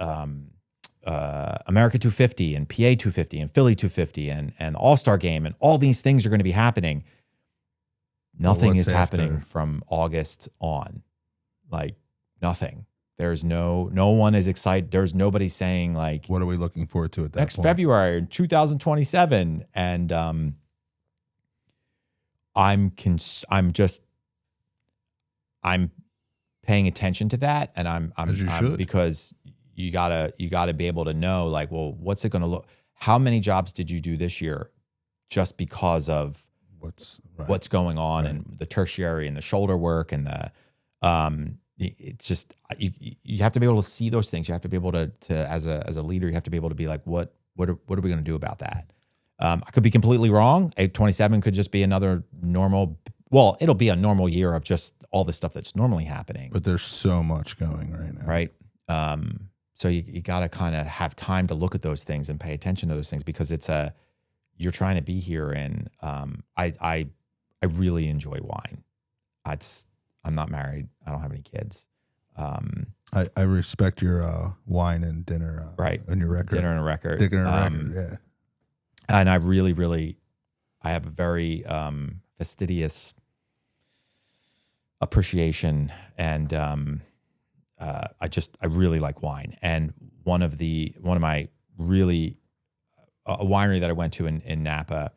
America 250 and PA 250 and Philly 250 and All-Star game and all these things are going to be happening. Nothing is happening from August on. Like nothing. There's no one is excited. There's nobody saying like, what are we looking forward to at that next point? February 2027. And I'm paying attention to that. And I'm because you gotta be able to know like, well, what's it going to look? How many jobs did you do this year just because of what's going on and the tertiary and the shoulder work and the, it's just, you have to be able to see those things. You have to be able to as a leader, you have to be able to be like, what are we going to do about that? I could be completely wrong. 27 could just be another normal, well, it'll be a normal year of just all the stuff that's normally happening. But there's so much going right now. Right. So you got to kind of have time to look at those things and pay attention to those things because you're trying to be here. And I really enjoy wine. I'm not married. I don't have any kids. I respect your wine and dinner. Right. And your record. Dinner and a record. Yeah. And I really, I have a very fastidious appreciation and I really like wine. And one of my really a winery that I went to in Napa,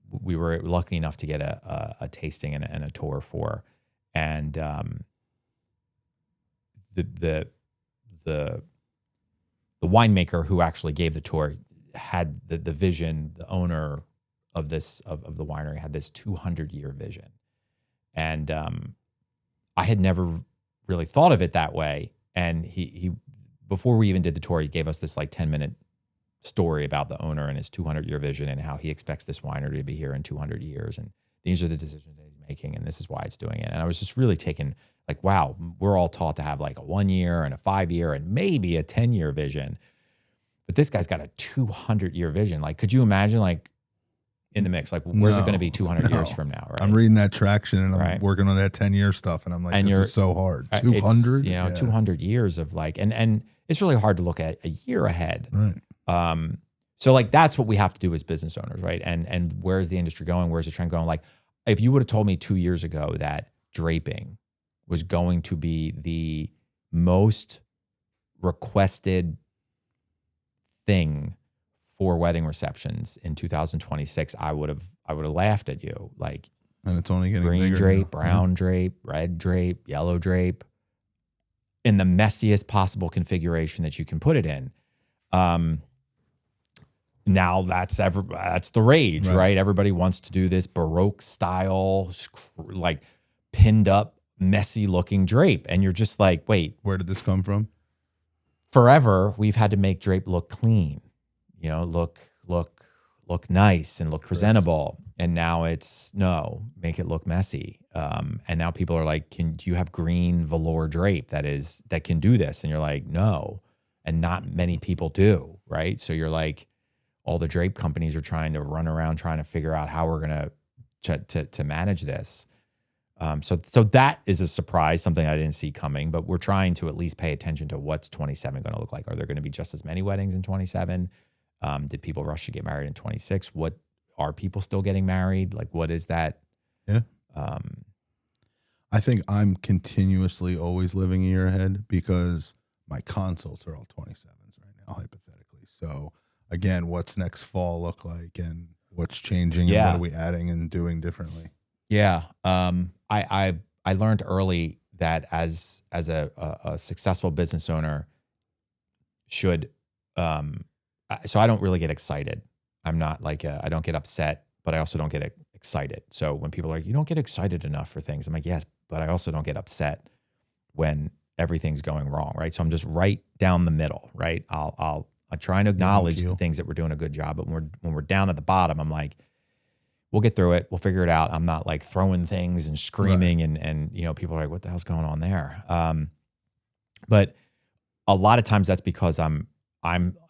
we were lucky enough to get a tasting and a tour for, and the winemaker who actually gave the tour had the vision. The owner of the winery had this 200-year vision, and I had never really thought of it that way. And he before we even did the tour, he gave us this like 10-minute story about the owner and his 200-year vision and how he expects this winery to be here in 200 years. And these are the decisions that he's making, and this is why it's doing it. And I was just really taken like, wow, we're all taught to have like a 1 year and a 5 year and maybe a 10-year vision. But this guy's got a 200-year vision. Like, could you imagine like in the mix, like where's it going to be 200 years from now? Right? I'm reading that traction and I'm working on that 10-year stuff. And I'm like, this is so hard. 200? 200 years of like, and it's really hard to look at a year ahead. Right. So like, that's what we have to do as business owners, right? And where's the industry going? Where's the trend going? Like, if you would have told me 2 years ago that draping was going to be the most requested thing for wedding receptions in 2026, I would have laughed at you. Like, And it's only getting green bigger drape, now. brown drape, red drape, yellow drape, in the messiest possible configuration that you can put it in. Now that's the rage, right? Everybody wants to do this Baroque style, like pinned up, messy looking drape. And you're just like, wait, where did this come from? Forever, we've had to make drape look clean, look nice and look presentable. And now it's no, make it look messy. And now people are like, do you have green velour drape that can do this? And you're like, no. And not many people do, right? So you're like, all the drape companies are trying to run around trying to figure out how we're going to manage this. So that is a surprise, something I didn't see coming, but we're trying to at least pay attention to what's 27 going to look like. Are there going to be just as many weddings in 27? Did people rush to get married in 26? What are people still getting married? Like, what is that? Yeah. I think I'm continuously always living a year ahead because my consults are all 27s right now, hypothetically. So again, what's next fall look like and what's changing and what are we adding and doing differently? Yeah. I learned early that as a successful business owner should, so I don't really get excited. I'm not like, I don't get upset, but I also don't get excited. So when people are like, you don't get excited enough for things, I'm like, yes, but I also don't get upset when everything's going wrong. Right. So I'm just right down the middle. Right. I'm trying to acknowledge the things that we're doing a good job, but when we're down at the bottom, I'm like, we'll get through it. We'll figure it out. I'm not like throwing things and screaming and people are like, what the hell's going on there? But a lot of times that's because I'm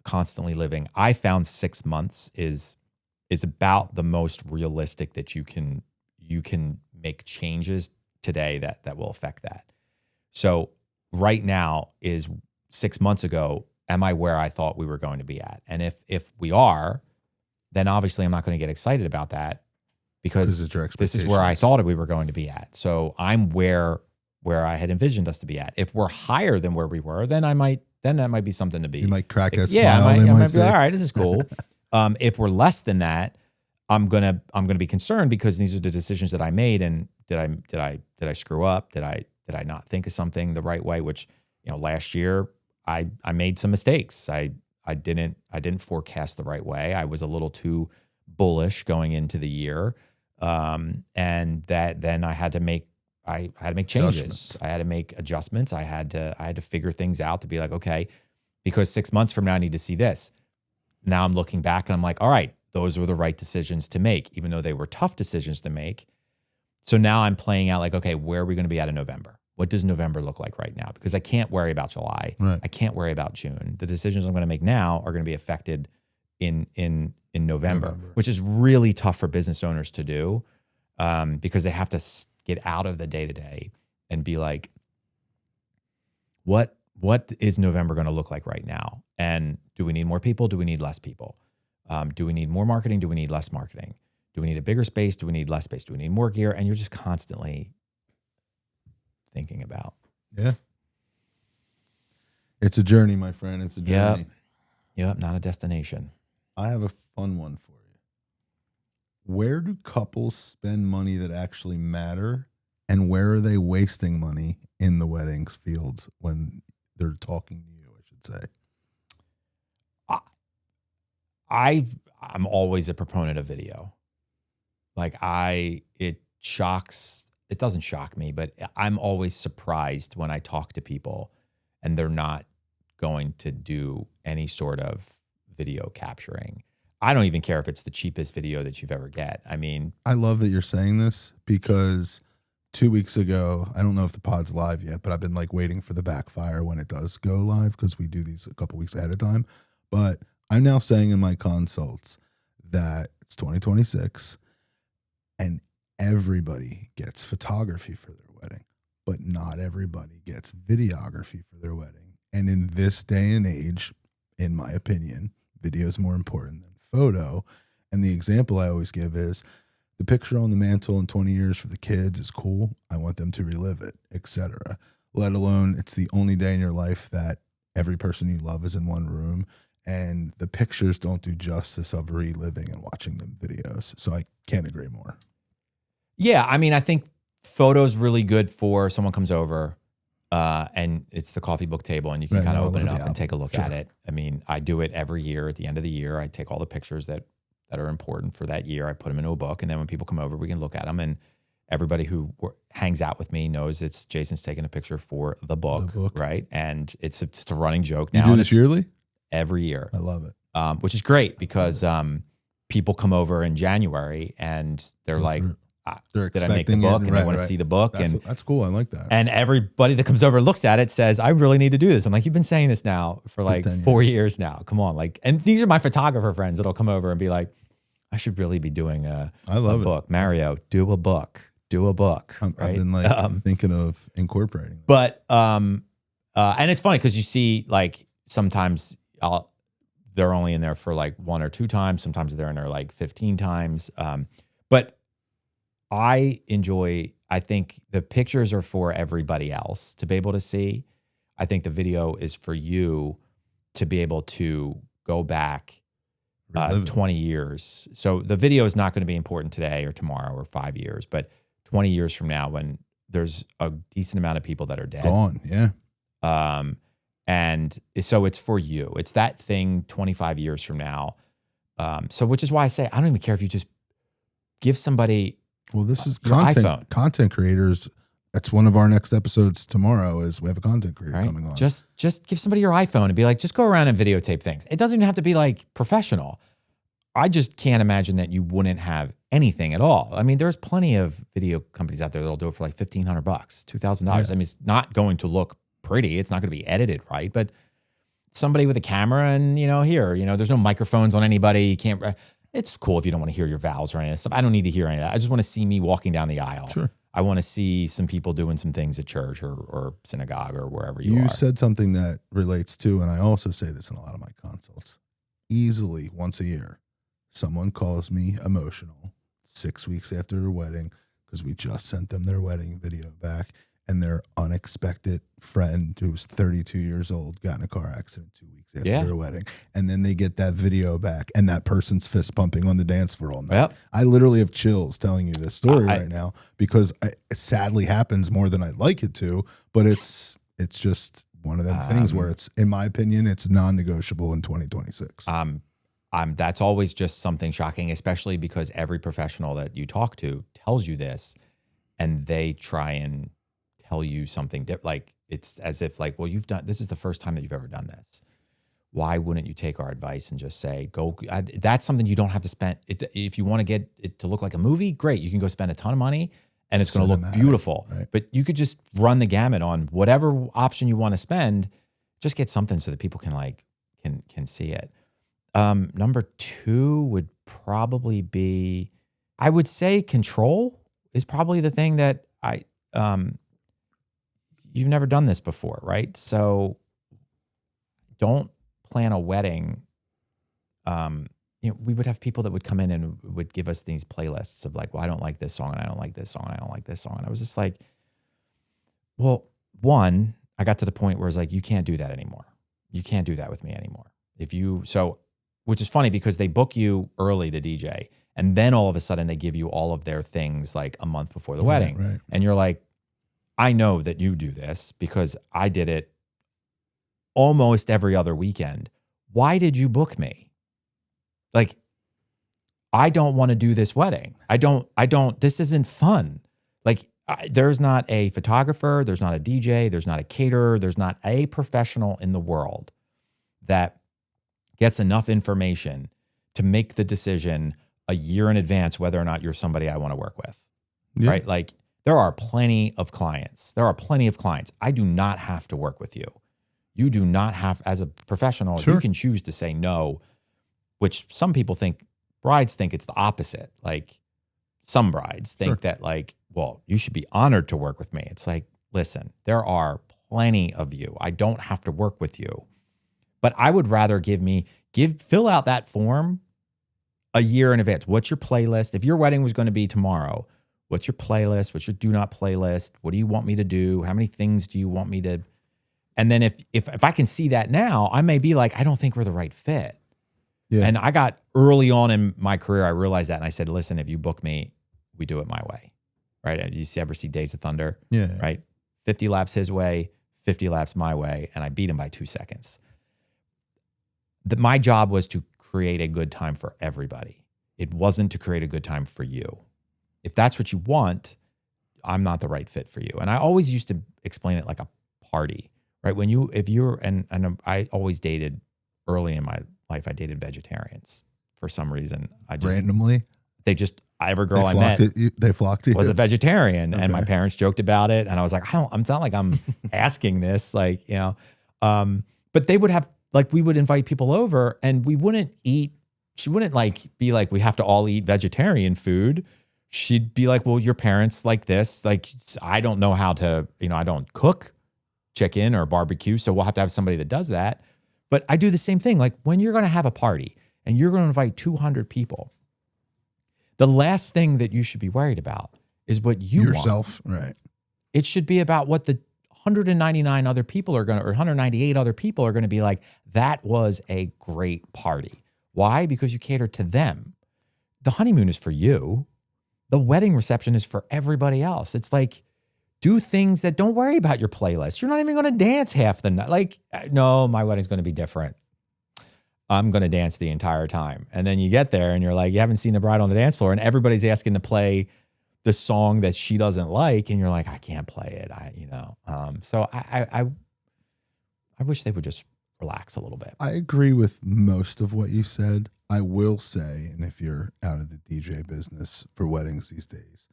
constantly living. I found 6 months is about the most realistic that you can make changes today that will affect that. So right now is 6 months ago, am I where I thought we were going to be at? And if we are, then obviously I'm not going to get excited about that because this is where I thought we were going to be at. So I'm where I had envisioned us to be at. If we're higher than where we were, then that might be something to be. You might crack that smile. I might be like, all right, this is cool. If we're less than that, I'm gonna be concerned because these are the decisions that I made. And did I screw up? Did I not think of something the right way? Which, last year I made some mistakes. I didn't forecast the right way. I was a little too bullish going into the year. And that then I had to make changes. I had to make adjustments. I had to figure things out to be like, okay, because 6 months from now I need to see this. Now I'm looking back and I'm like, all right, those were the right decisions to make, even though they were tough decisions to make. So now I'm playing out like, okay, where are we going to be at in November? What does November look like right now? Because I can't worry about July. Right. I can't worry about June. The decisions I'm going to make now are going to be affected in November, which is really tough for business owners to do because they have to get out of the day-to-day and be like, what is November going to look like right now? And do we need more people? Do we need less people? Do we need more marketing? Do we need less marketing? Do we need a bigger space? Do we need less space? Do we need more gear? And you're just constantly thinking about. Yeah. It's a journey, my friend. It's a journey. Yep. Not a destination. I have a fun one for you. Where do couples spend money that actually matter? And where are they wasting money in the weddings fields when they're talking to you, I should say? I'm always a proponent of video. Like it doesn't shock me, but I'm always surprised when I talk to people and they're not going to do any sort of video capturing. I don't even care if it's the cheapest video that you've ever get. I mean, I love that you're saying this because 2 weeks ago, I don't know if the pod's live yet, but I've been like waiting for the backfire when it does go live because we do these a couple weeks ahead of time. But I'm now saying in my consults that it's 2026 and everybody gets photography for their wedding, but not everybody gets videography for their wedding. And in this day and age, in my opinion, video is more important than photo. And the example I always give is the picture on the mantle in 20 years for the kids is cool. I want them to relive it, etc. Let alone it's the only day in your life that every person you love is in one room. And the pictures don't do justice of reliving and watching the videos. So I can't agree more. Yeah, I mean, I think photos really good for someone comes over and it's the coffee book table and you can kind of open it up and take a look at it. I mean, I do it every year at the end of the year. I take all the pictures that are important for that year. I put them into a book, and then when people come over, we can look at them. And everybody who hangs out with me knows it's Jason's taking a picture for the book. Right? And it's a running joke now. You do this yearly? Every year. I love it. Which is great because people come over in January and they're like, did I make the book? And they want to see the book. That's cool. I like that. And everybody that comes over and looks at it says, I really need to do this. I'm like, you've been saying this now for like 4 years now. Come on. Like, and these are my photographer friends that'll come over and be like, I should really be doing a book. Mario, do a book. I've been thinking of incorporating. But, and it's funny because you see like sometimes they're only in there for like 1 or 2 times. Sometimes they're in there like 15 times. But I think the pictures are for everybody else to be able to see. I think the video is for you to be able to go back 20 years. So the video is not going to be important today or tomorrow or 5 years, but 20 years from now when there's a decent amount of people that are dead. Gone, yeah. And so it's for you. It's that thing 25 years from now. So which is why I say, I don't even care if you just give somebody this is content creators. That's one of our next episodes tomorrow is we have a content creator coming on. Just give somebody your iPhone and be like, just go around and videotape things. It doesn't even have to be like professional. I just can't imagine that you wouldn't have anything at all. I mean, there's plenty of video companies out there that'll do it for like $1,500, $2,000. I mean, it's not going to look pretty. It's not going to be edited right, but somebody with a camera and, there's no microphones on anybody. You can't, it's cool if you don't want to hear your vowels or any of that stuff. I don't need to hear any of that. I just want to see me walking down the aisle. Sure. I want to see some people doing some things at church or synagogue or wherever you are. You said something that relates to, and I also say this in a lot of my consults, easily once a year, someone calls me emotional 6 weeks after their wedding because we just sent them their wedding video back, and their unexpected friend who's 32 years old got in a car accident 2 weeks after their wedding. And then they get that video back and that person's fist pumping on the dance floor all night. Yep. I literally have chills telling you this story right now because it sadly happens more than I'd like it to, but it's just one of them things where it's, in my opinion, it's non-negotiable in 2026. That's always just something shocking, especially because every professional that you talk to tells you this and they try and tell you something different. Like it's as if like, well, this is the first time that you've ever done this. Why wouldn't you take our advice and just say, go? That's something you don't have to spend. If you want to get it to look like a movie, great. You can go spend a ton of money and it's going to look beautiful. Right? But you could just run the gamut on whatever option you want to spend. Just get something so that people can see it. Number 2 would probably be, I would say control is probably the thing that you've never done this before, right? So don't plan a wedding. We would have people that would come in and would give us these playlists of like, well, I don't like this song and I don't like this song and I don't like this song. And I was just like, well, one, I got to the point where it's like, you can't do that anymore. You can't do that with me anymore. Which is funny because they book you early to DJ and then all of a sudden they give you all of their things like a month before the wedding. Right. And you're like, I know that you do this because I did it almost every other weekend. Why did you book me? Like, I don't want to do this wedding. This isn't fun. Like, there's not a photographer, there's not a DJ, there's not a caterer, there's not a professional in the world that gets enough information to make the decision a year in advance whether or not you're somebody I want to work with. Yeah. Right? Like, there are plenty of clients. I do not have to work with you. You do not have, as a professional, you can choose to say no, which some people think, brides think it's the opposite. Like some brides think that like, well, you should be honored to work with me. It's like, listen, there are plenty of you. I don't have to work with you, but I would rather fill out that form a year in advance. What's your playlist? If your wedding was going to be tomorrow, what's your playlist? What's your do not playlist? What do you want me to do? How many things do you want me to? And then if I can see that now, I may be like, I don't think we're the right fit. Yeah. And I got early on in my career, I realized that. And I said, listen, if you book me, we do it my way. right? You ever see Days of Thunder? Yeah. Right? 50 laps his way, 50 laps my way, and I beat him by 2 seconds. My job was to create a good time for everybody. It wasn't to create a good time for you. If that's what you want, I'm not the right fit for you. And I always used to explain it like a party, right? I always dated early in my life. I dated vegetarians for some reason. Randomly? Every girl I met they flocked to you. was a vegetarian, Okay. and my parents joked about it. And I was like, it's not like I'm asking this, like, but they would have, like, we would invite people over and we wouldn't eat. She wouldn't be like, we have to all eat vegetarian food. She'd be like, well, your parents like this. Like, I don't know how to, I don't cook chicken or barbecue. So we'll have to have somebody that does that. But I do the same thing. Like, when you're going to have a party and you're going to invite 200 people, the last thing that you should be worried about is what you want. Yourself, right. It should be about what the 199 other people are going to, or 198 other people are going to be like. That was a great party. Why? Because you cater to them. The honeymoon is for you. The wedding reception is for everybody else. It's like, do things that don't worry about your playlist. You're not even going to dance half the night. Like, no, my wedding's going to be different. I'm going to dance the entire time. And then you get there and you're like, you haven't seen the bride on the dance floor and everybody's asking to play the song that she doesn't like. And you're like, I can't play it. So I wish they would just relax a little bit. I agree with most of what you said. I will say, and if you're out of the DJ business for weddings these days,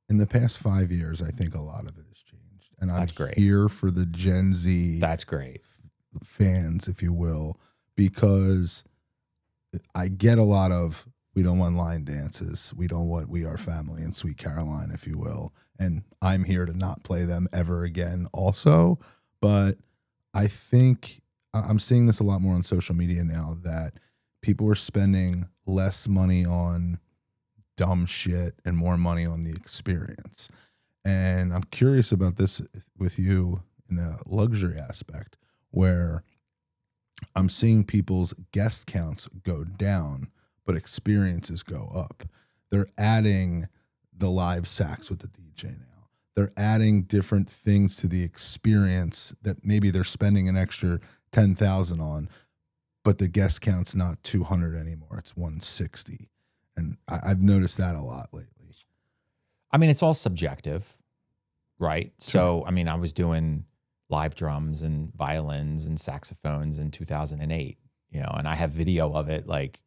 in the past 5 years, I think a lot of it has changed. And I'm here for the Gen Z That's great. fans, if you will, because I get a lot of, we don't want line dances. We don't want We Are Family and Sweet Caroline, if you will. And I'm here to not play them ever again also. But I think I'm seeing this a lot more on social media now, that people are spending less money on dumb shit and more money on the experience. And I'm curious about this with you in the luxury aspect, where I'm seeing people's guest counts go down, but experiences go up. They're adding the live sax with the DJ now. They're adding different things to the experience that maybe they're spending an extra $10,000 on, but the guest count's not 200 anymore. It's 160. And I've noticed that a lot lately. I mean, it's all subjective, right? Sure. So, I mean, I was doing live drums and violins and saxophones in 2008, and I have video of it, like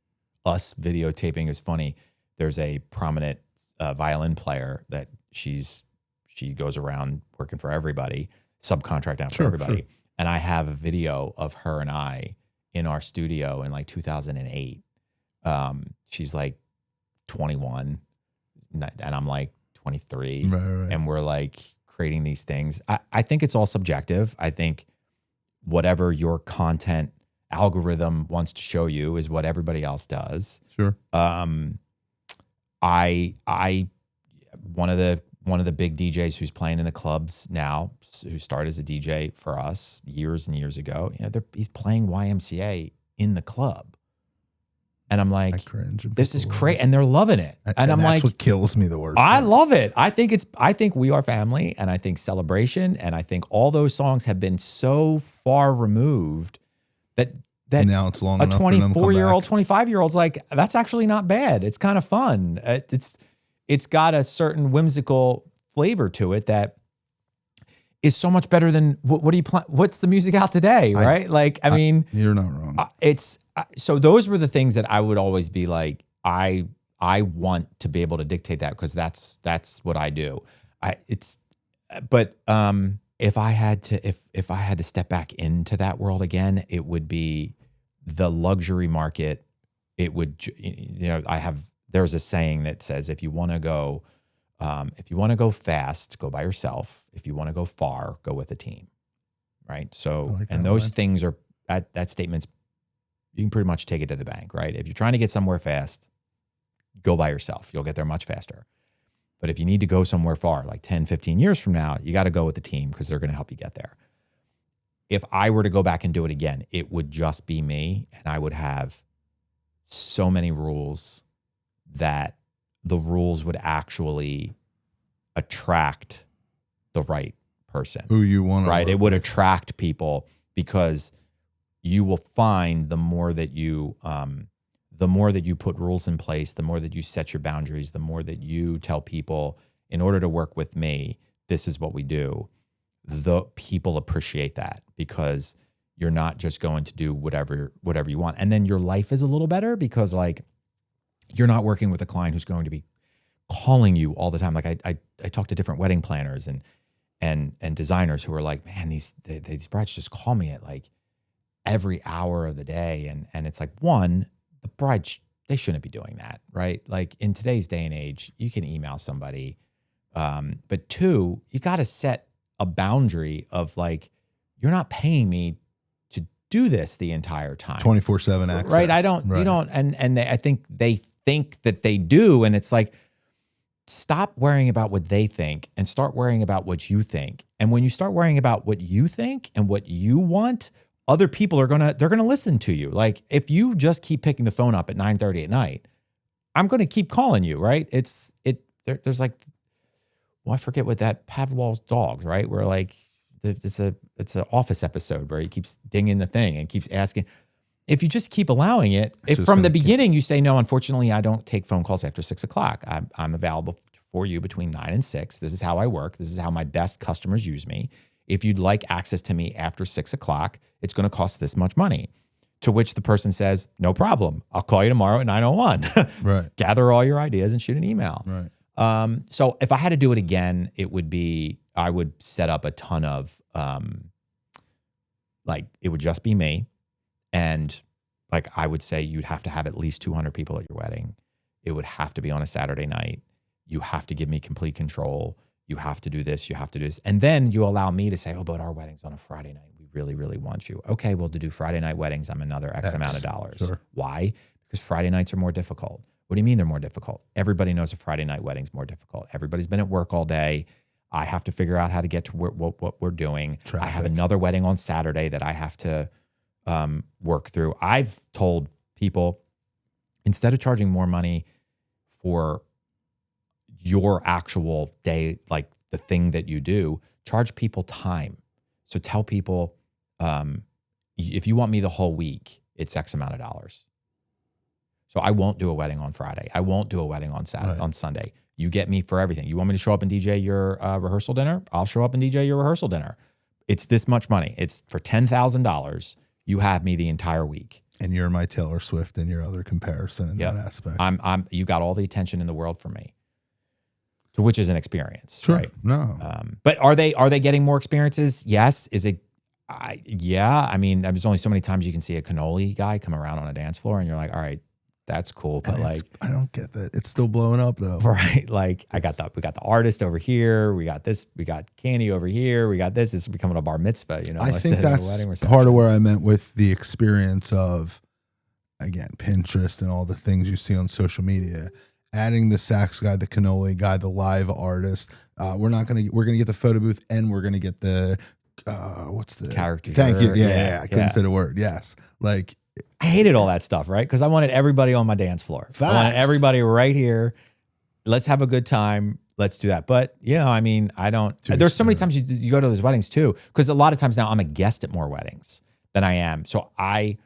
us videotaping. Is funny. There's a prominent violin player that she goes around working for everybody, subcontract out for everybody. Sure. And I have a video of her and I in our studio in like 2008. She's like 21 and I'm like 23. Right. And we're like creating these things. I think it's all subjective. I think whatever your content algorithm wants to show you is what everybody else does. Sure. One of the big DJs who's playing in the clubs now, who started as a DJ for us years and years ago, he's playing YMCA in the club. And I'm like, this is crazy. And they're loving it. And I'm like, that's what kills me the worst. I love it. I think We Are Family, and I think Celebration, and I think all those songs have been so far removed that now it's long enough. A 24-year-old, 25-year-old's like, that's actually not bad. It's kind of fun. It's got a certain whimsical flavor to it that is so much better than what do you plan? What's the music out today, right? I mean, you're not wrong. So those were the things that I would always be like, I want to be able to dictate that because that's what I do. But if I had to step back into that world again, it would be the luxury market. It would, there's a saying that says, if you want to go fast, go by yourself. If you want to go far, go with a team. Right. So, and those things are, that statement's, you can pretty much take it to the bank, right? If you're trying to get somewhere fast, go by yourself. You'll get there much faster. But if you need to go somewhere far, like 10, 15 years from now, you got to go with the team because they're going to help you get there. If I were to go back and do it again, it would just be me, and I would have so many rules that the rules would actually attract the right person. Who you want to right? work It would with. attract people because you will find the more that you put rules in place, the more that you set your boundaries, the more that you tell people, in order to work with me, this is what we do. The people appreciate that because you're not just going to do whatever you want. And then your life is a little better because like you're not working with a client who's going to be calling you all the time. Like I talk to different wedding planners and designers who are like, man, these brides just call me at like every hour of the day. And it's like, one, the bride, they shouldn't be doing that, right? Like in today's day and age, you can email somebody. But two, you got to set a boundary of like, you're not paying me to do this the entire time. 24/7 access. Right. You don't. And I think they think that they do. And it's like, stop worrying about what they think and start worrying about what you think. And when you start worrying about what you think and what you want, other people they're gonna listen to you. Like if you just keep picking the phone up at 9:30 at night, I'm gonna keep calling you, right? There's like, well, I forget what that Pavlov's dogs, right? Where like it's an Office episode where he keeps dinging the thing and keeps asking. If you just keep allowing it, if from the beginning you say, no, unfortunately, I don't take phone calls after 6 o'clock. I'm available for you between 9 and 6. This is how I work. This is how my best customers use me. If you'd like access to me after 6 o'clock, it's going to cost this much money. To which the person says, no problem. I'll call you tomorrow at 9:01. Right. Gather all your ideas and shoot an email. Right. So if I had to do it again, it would be, I would set up a ton of, like it would just be me. And like I would say you'd have to have at least 200 people at your wedding. It would have to be on a Saturday night. You have to give me complete control. You have to do this. You have to do this. And then you allow me to say, oh, but our wedding's on a Friday night. We really, really want you. Okay, well, to do Friday night weddings, I'm another X amount of dollars. Sure. Why? Because Friday nights are more difficult. What do you mean they're more difficult? Everybody knows a Friday night wedding's more difficult. Everybody's been at work all day. I have to figure out how to get to what we're doing. Traffic. I have another wedding on Saturday that I have to work through. I've told people, instead of charging more money for your actual day, like the thing that you do, charge people time. So tell people, if you want me the whole week, it's X amount of dollars. So I won't do a wedding on Friday. I won't do a wedding on Saturday, on Sunday. You get me for everything. You want me to show up and DJ your rehearsal dinner? I'll show up and DJ your rehearsal dinner. It's this much money. It's for $10,000. You have me the entire week. And you're my Taylor Swift in your other comparison in that aspect. You got all the attention in the world from me. So which is an experience, Sure. right? No. But are they getting more experiences? Yes. Is it? Yeah. I mean, there's only so many times you can see a cannoli guy come around on a dance floor, and you're like, all right, that's cool. But like, I don't get that. It's still blowing up though. Right. Like we got the artist over here. We got this. We got Candy over here. We got this. It's becoming a bar mitzvah. You know, I think that's part of where I meant with the experience of, again, Pinterest and all the things you see on social media. Adding the sax guy, the cannoli guy, the live artist. We're gonna get the photo booth, and we're gonna get the what's the character. Thank you. Yeah. I couldn't say the word. Yes. Like I hated all that stuff, right? Because I wanted everybody on my dance floor. Facts. I wanted everybody right here. Let's have a good time. Let's do that. But you know, I mean, I don't. There's so many times you go to those weddings too, because a lot of times now I'm a guest at more weddings than I am. So I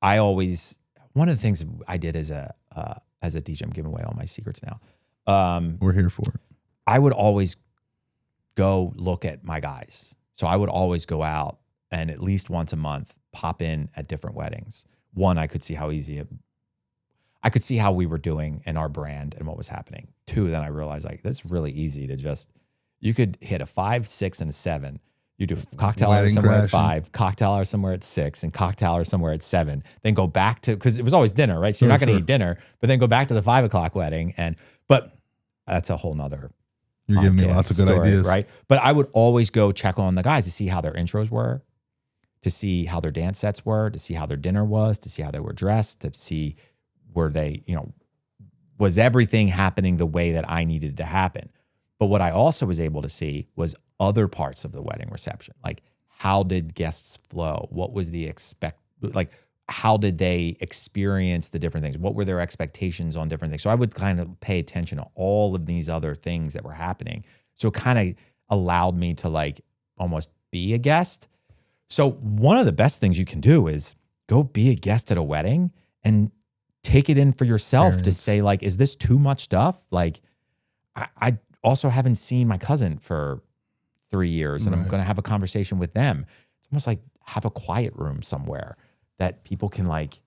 always, one of the things I did as a DJ, I'm giving away all my secrets now. We're here for it. I would always go look at my guys. So I would always go out and at least once a month pop in at different weddings. One, I could see how I could see how we were doing in our brand and what was happening. Two, then I realized like that's really easy to you could hit a 5, 6, and a 7. You do cocktail hour somewhere at 5, cocktail hour somewhere at 6, and cocktail hour somewhere at 7. Then go back to, because it was always dinner, right? So you're not going to eat dinner, but then go back to the 5 o'clock wedding. But that's a whole nother. You're giving me lots of good ideas, right? But I would always go check on the guys to see how their intros were, to see how their dance sets were, to see how their dinner was, to see how they were dressed, to see were they, was everything happening the way that I needed to happen. But what I also was able to see was other parts of the wedding reception. Like, how did guests flow? What was the how did they experience the different things? What were their expectations on different things? So I would kind of pay attention to all of these other things that were happening. So it kind of allowed me to like almost be a guest. So one of the best things you can do is go be a guest at a wedding and take it in for yourself to say like, is this too much stuff? Like I also haven't seen my cousin for 3 years and I'm going to have a conversation with them. It's almost like have a quiet room somewhere that people can like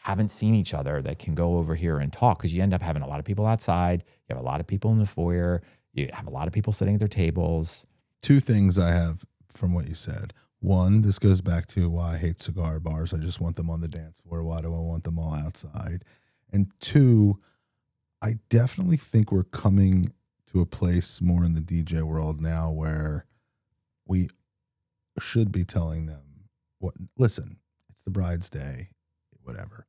haven't seen each other that can go over here and talk, because you end up having a lot of people outside. You have a lot of people in the foyer. You have a lot of people sitting at their tables. 2 things I have from what you said. One, this goes back to why I hate cigar bars. I just want them on the dance floor. Why do I want them all outside? And 2, I definitely think we're coming to a place more in the DJ world now where we should be telling them listen, it's the bride's day, whatever.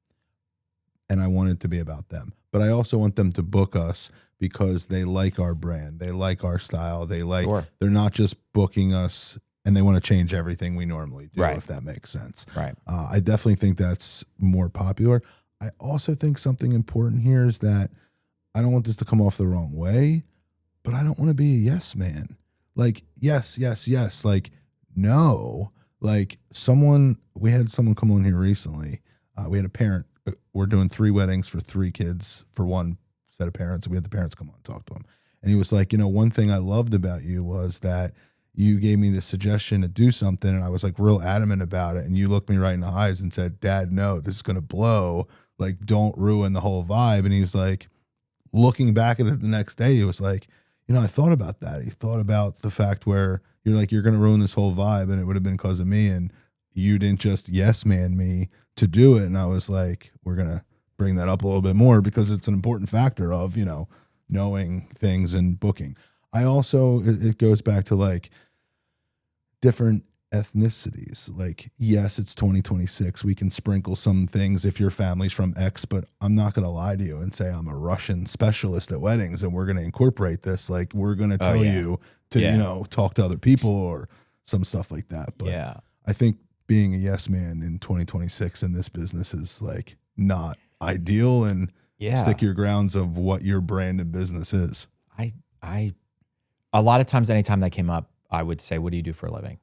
And I want it to be about them. But I also want them to book us because they like our brand. They like our style. They like, they're not just booking us and they want to change everything we normally do, if that makes sense. Right. I definitely think that's more popular. I also think something important here is that I don't want this to come off the wrong way, but I don't want to be a yes man. Like, yes, yes, yes. Like, no. Like we had someone come on here recently. We had a parent. We're doing 3 weddings for 3 kids for one set of parents. We had the parents come on and talk to him. And he was like, one thing I loved about you was that you gave me the suggestion to do something. And I was like real adamant about it. And you looked me right in the eyes and said, Dad, no, this is going to blow. Like, don't ruin the whole vibe. And he was like, looking back at it the next day, he was like, I thought about that. He thought about the fact where you're like, you're going to ruin this whole vibe. And it would have been because of me. And you didn't just yes man me to do it. And I was like, we're going to bring that up a little bit more because it's an important factor of, knowing things and booking. I also, it goes back to like different ethnicities. Like, yes, it's 2026. We can sprinkle some things if your family's from X, but I'm not going to lie to you and say I'm a Russian specialist at weddings and we're going to incorporate this. Like, we're going to tell you to, talk to other people or some stuff like that. But I think being a yes man in 2026 in this business is like not ideal, and stick your grounds of what your brand and business is. I a lot of times, anytime that came up, I would say, what do you do for a living?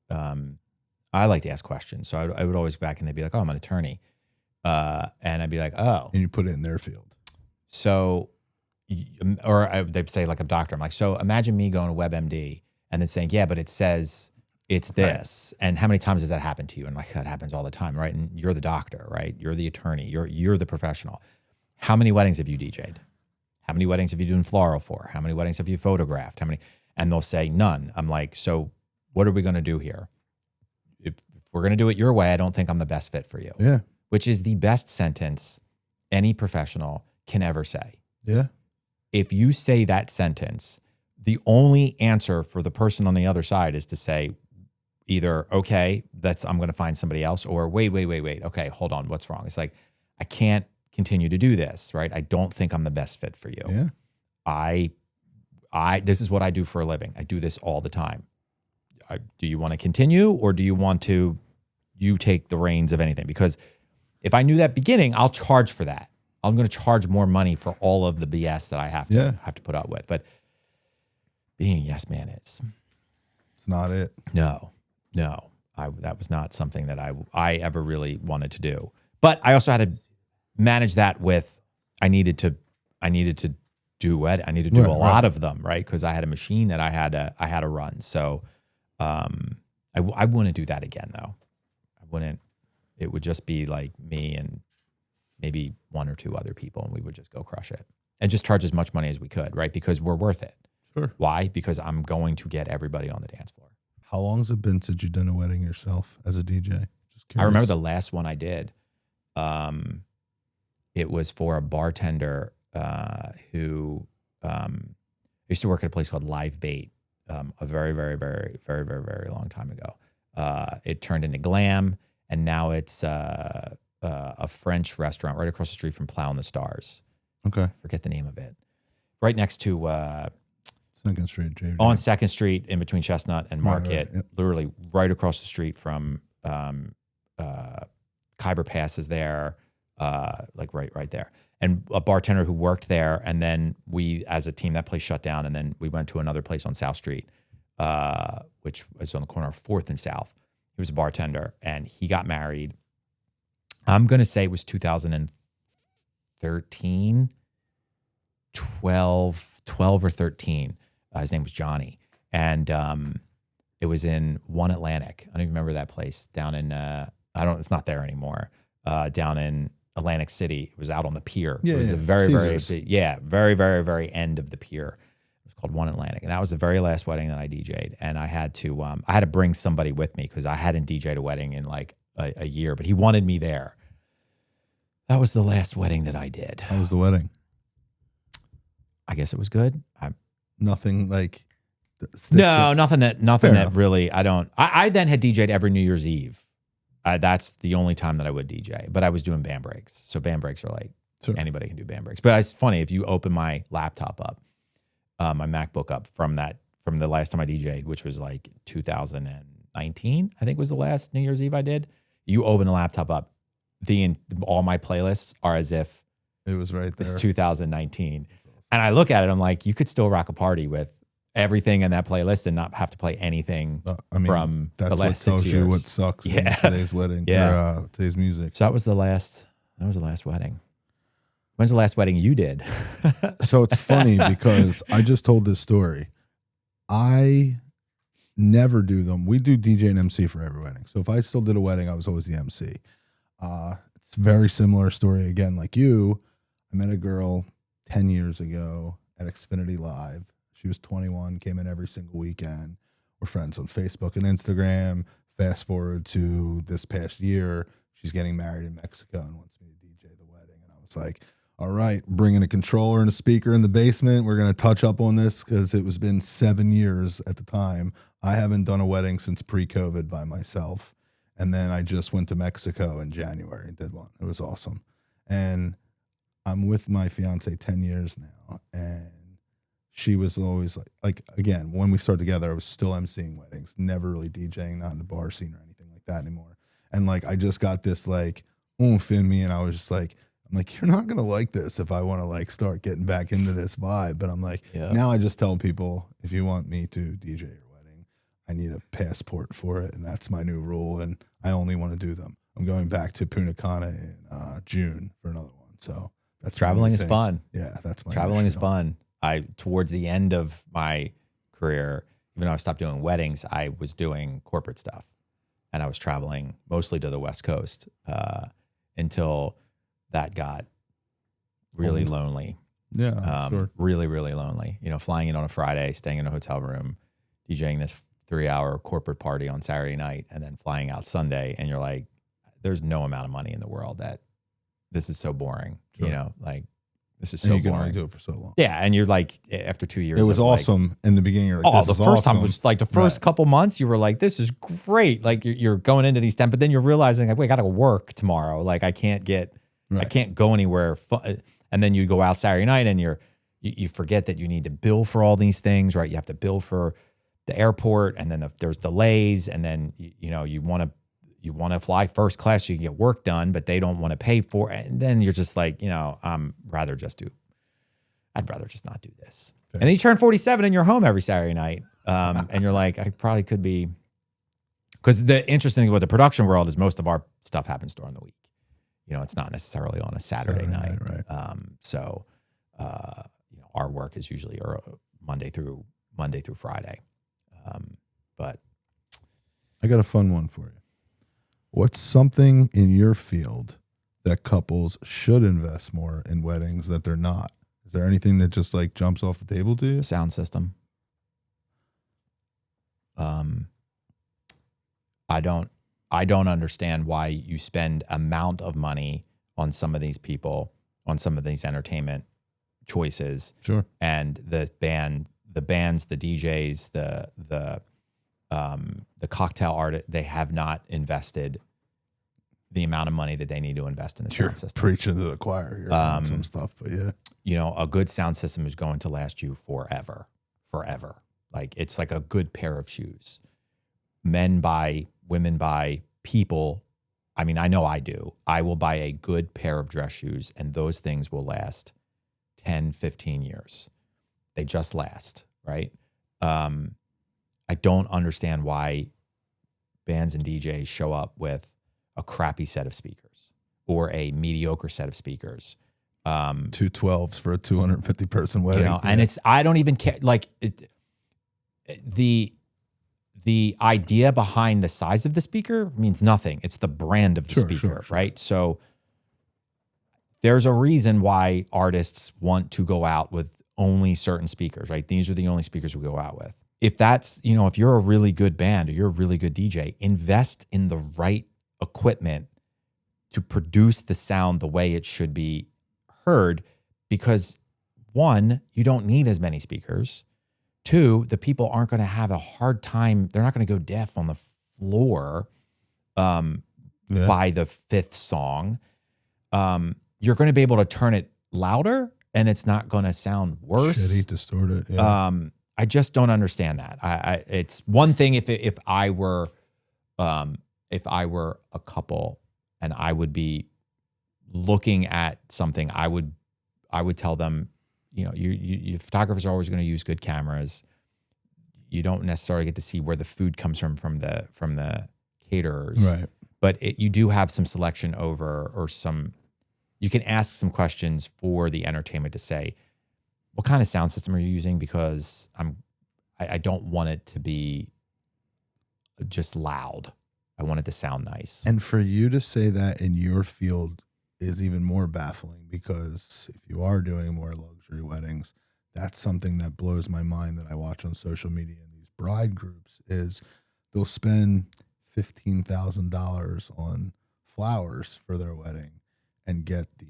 I like to ask questions. So I would always go back and they'd be like, oh, I'm an attorney. And I'd be like, oh. And you put it in their field. So, they'd say like a doctor. I'm like, so imagine me going to WebMD and then saying, yeah, but it says it's this. Right. And how many times does that happen to you? And like, that happens all the time, right? And you're the doctor, right? You're the attorney. You're the professional. How many weddings have you DJ'd? How many weddings have you done floral for? How many weddings have you photographed? And they'll say none. I'm like, so what are we going to do here? If we're going to do it your way, I don't think I'm the best fit for you. Yeah. Which is the best sentence any professional can ever say. Yeah. If you say that sentence, the only answer for the person on the other side is to say either, okay, I'm going to find somebody else, or wait. Okay, hold on. What's wrong? It's like, I can't continue to do this, right? I don't think I'm the best fit for you. Yeah. This is what I do for a living. I do this all the time. Do you want to continue, or do you want to, you take the reins of anything? Because if I knew that beginning, I'll charge for that. I'm going to charge more money for all of the BS that I have to put up with. But being a yes man it's not it. No. That was not something that I ever really wanted to do. But I also had to manage that with, I needed to do it. I needed to do a lot of them, right? Because I had a machine that I had to run. So I wouldn't do that again, though. I wouldn't. It would just be like me and maybe 1 or 2 other people, and we would just go crush it and just charge as much money as we could, right? Because we're worth it. Sure. Why? Because I'm going to get everybody on the dance floor. How long has it been since you've done a wedding yourself as a DJ? Just curious. I remember the last one I did. It was for a bartender who used to work at a place called Live Bait a very, very, very, very, very, very long time ago. It turned into Glam, and now it's a French restaurant right across the street from Plow and the Stars. Okay. I forget the name of it. Right next to 2nd Street. On 2nd Street, in between Chestnut and Market, literally right across the street from Khyber Pass is there, like right there. And a bartender who worked there, and then we, as a team, that place shut down, and then we went to another place on South Street, which was on the corner of 4th and South. He was a bartender, and he got married. I'm going to say it was 2013, 12 or 13. His name was Johnny. And it was in One Atlantic. I don't even remember that place down in, it's not there anymore. Down in Atlantic City. It was out on the pier. Yeah, it was the very, very end of the pier. It was called One Atlantic. And that was the very last wedding that I DJ'd. And I had to bring somebody with me because I hadn't DJ'd a wedding in like a year, but he wanted me there. That was the last wedding that I did. How was the wedding? I guess it was good. Nothing like nothing that really I then had DJ'd every New Year's Eve. That's the only time that I would DJ, but I was doing band breaks. So band breaks are like, anybody can do band breaks. But it's funny, if you open my laptop up, my MacBook up from the last time I DJ'd, which was like 2019, I think was the last New Year's Eve I did. You open the laptop up, all my playlists are as if it was right there. It's 2019. Awesome. And I look at it, I'm like, you could still rock a party with everything in that playlist and not have to play anything from the last 6 years. You what sucks in today's wedding, or today's music. So that was the last wedding. When's the last wedding you did? So it's funny because I just told this story. I never do them. We do DJ and MC for every wedding. So if I still did a wedding, I was always the MC. It's a very similar story again, like you. I met a girl 10 years ago at Xfinity Live. She was 21, came in every single weekend. We're friends on Facebook and Instagram. Fast forward to this past year, she's getting married in Mexico and wants me to DJ the wedding. And I was like, all right, bringing a controller and a speaker in the basement. We're going to touch up on this because it was been 7 years at the time. I haven't done a wedding since pre-COVID by myself. And then I just went to Mexico in January and did one. It was awesome. And I'm with my fiance 10 years now. And she was always like, again, when we started together, I was still emceeing weddings, never really DJing, not in the bar scene or anything like that anymore. And like, I just got this like oomph in me, and I was just like, I'm like, you're not going to like this if I want to like start getting back into this vibe. But I'm like, now I just tell people, if you want me to DJ your wedding, I need a passport for it. And that's my new rule. And I only want to do them. I'm going back to Punta Cana in June for another one. So that's traveling is fun. Yeah, that's my traveling is fun. Towards the end of my career, even though I stopped doing weddings, I was doing corporate stuff, and I was traveling mostly to the West Coast until that got really lonely. Yeah, sure. Really, really lonely. You know, flying in on a Friday, staying in a hotel room, DJing this 3-hour corporate party on Saturday night, and then flying out Sunday, and you're like, there's no amount of money in the world that this is so boring. Sure. You know, like, this is so boring. You can only do it for so long. Yeah, and you're like, after 2 years, it was awesome in the beginning. You're like, the first time was like the first couple months. You were like, this is great. Like you're going into these but then you're realizing like, wait, I got to work tomorrow. Like I can't go anywhere. And then you go out Saturday night, and you forget that you need to bill for all these things, right? You have to bill for the airport, and then there's delays, and then you want to fly first class so you can get work done, but they don't want to pay for it. And then you're just like, I'd rather just not do this. Okay. And then you turn 47 and you're home every Saturday night. And you're like, I probably could be, because the interesting thing about the production world is most of our stuff happens during the week. It's not necessarily on a Saturday night. Right. So our work is usually Monday through Friday. But I got a fun one for you. What's something in your field that couples should invest more in weddings that they're not? Is there anything that just like jumps off the table to you? Sound system. I don't understand why you spend amount of money on some of these people, on some of these entertainment choices. Sure. And the bands, the DJs, the cocktail artist, they have not invested the amount of money that they need to invest in the sound system. Preaching to the choir here on some stuff, but yeah. A good sound system is going to last you forever. Like it's like a good pair of shoes. Men buy, women buy, people I mean, I know I do. I will buy a good pair of dress shoes, and those things will last 10, 15 years. They just last, right? I don't understand why bands and DJs show up with a crappy set of speakers or a mediocre set of speakers. 212s for a 250 person wedding. And I don't even care. Like the idea behind the size of the speaker means nothing. It's the brand of the speaker, right? So there's a reason why artists want to go out with only certain speakers, right? These are the only speakers we go out with. If that's, if you're a really good band or you're a really good DJ, invest in the right equipment to produce the sound the way it should be heard, because 1, you don't need as many speakers. 2, the people aren't going to have a hard time. They're not going to go deaf on the floor by the 5th song. You're going to be able to turn it louder and it's not going to sound worse. Shitty, distorted. Yeah. I just don't understand that. It's one thing if I were a couple and I would be looking at something, I would tell them, you photographers are always going to use good cameras. You don't necessarily get to see where the food comes from the caterers, right? But you do have some selection you can ask some questions for the entertainment to say, what kind of sound system are you using? Because I don't want it to be just loud. I want it to sound nice. And for you to say that in your field is even more baffling, because if you are doing more luxury weddings, that's something that blows my mind that I watch on social media and these bride groups is they'll spend $15,000 on flowers for their wedding and get the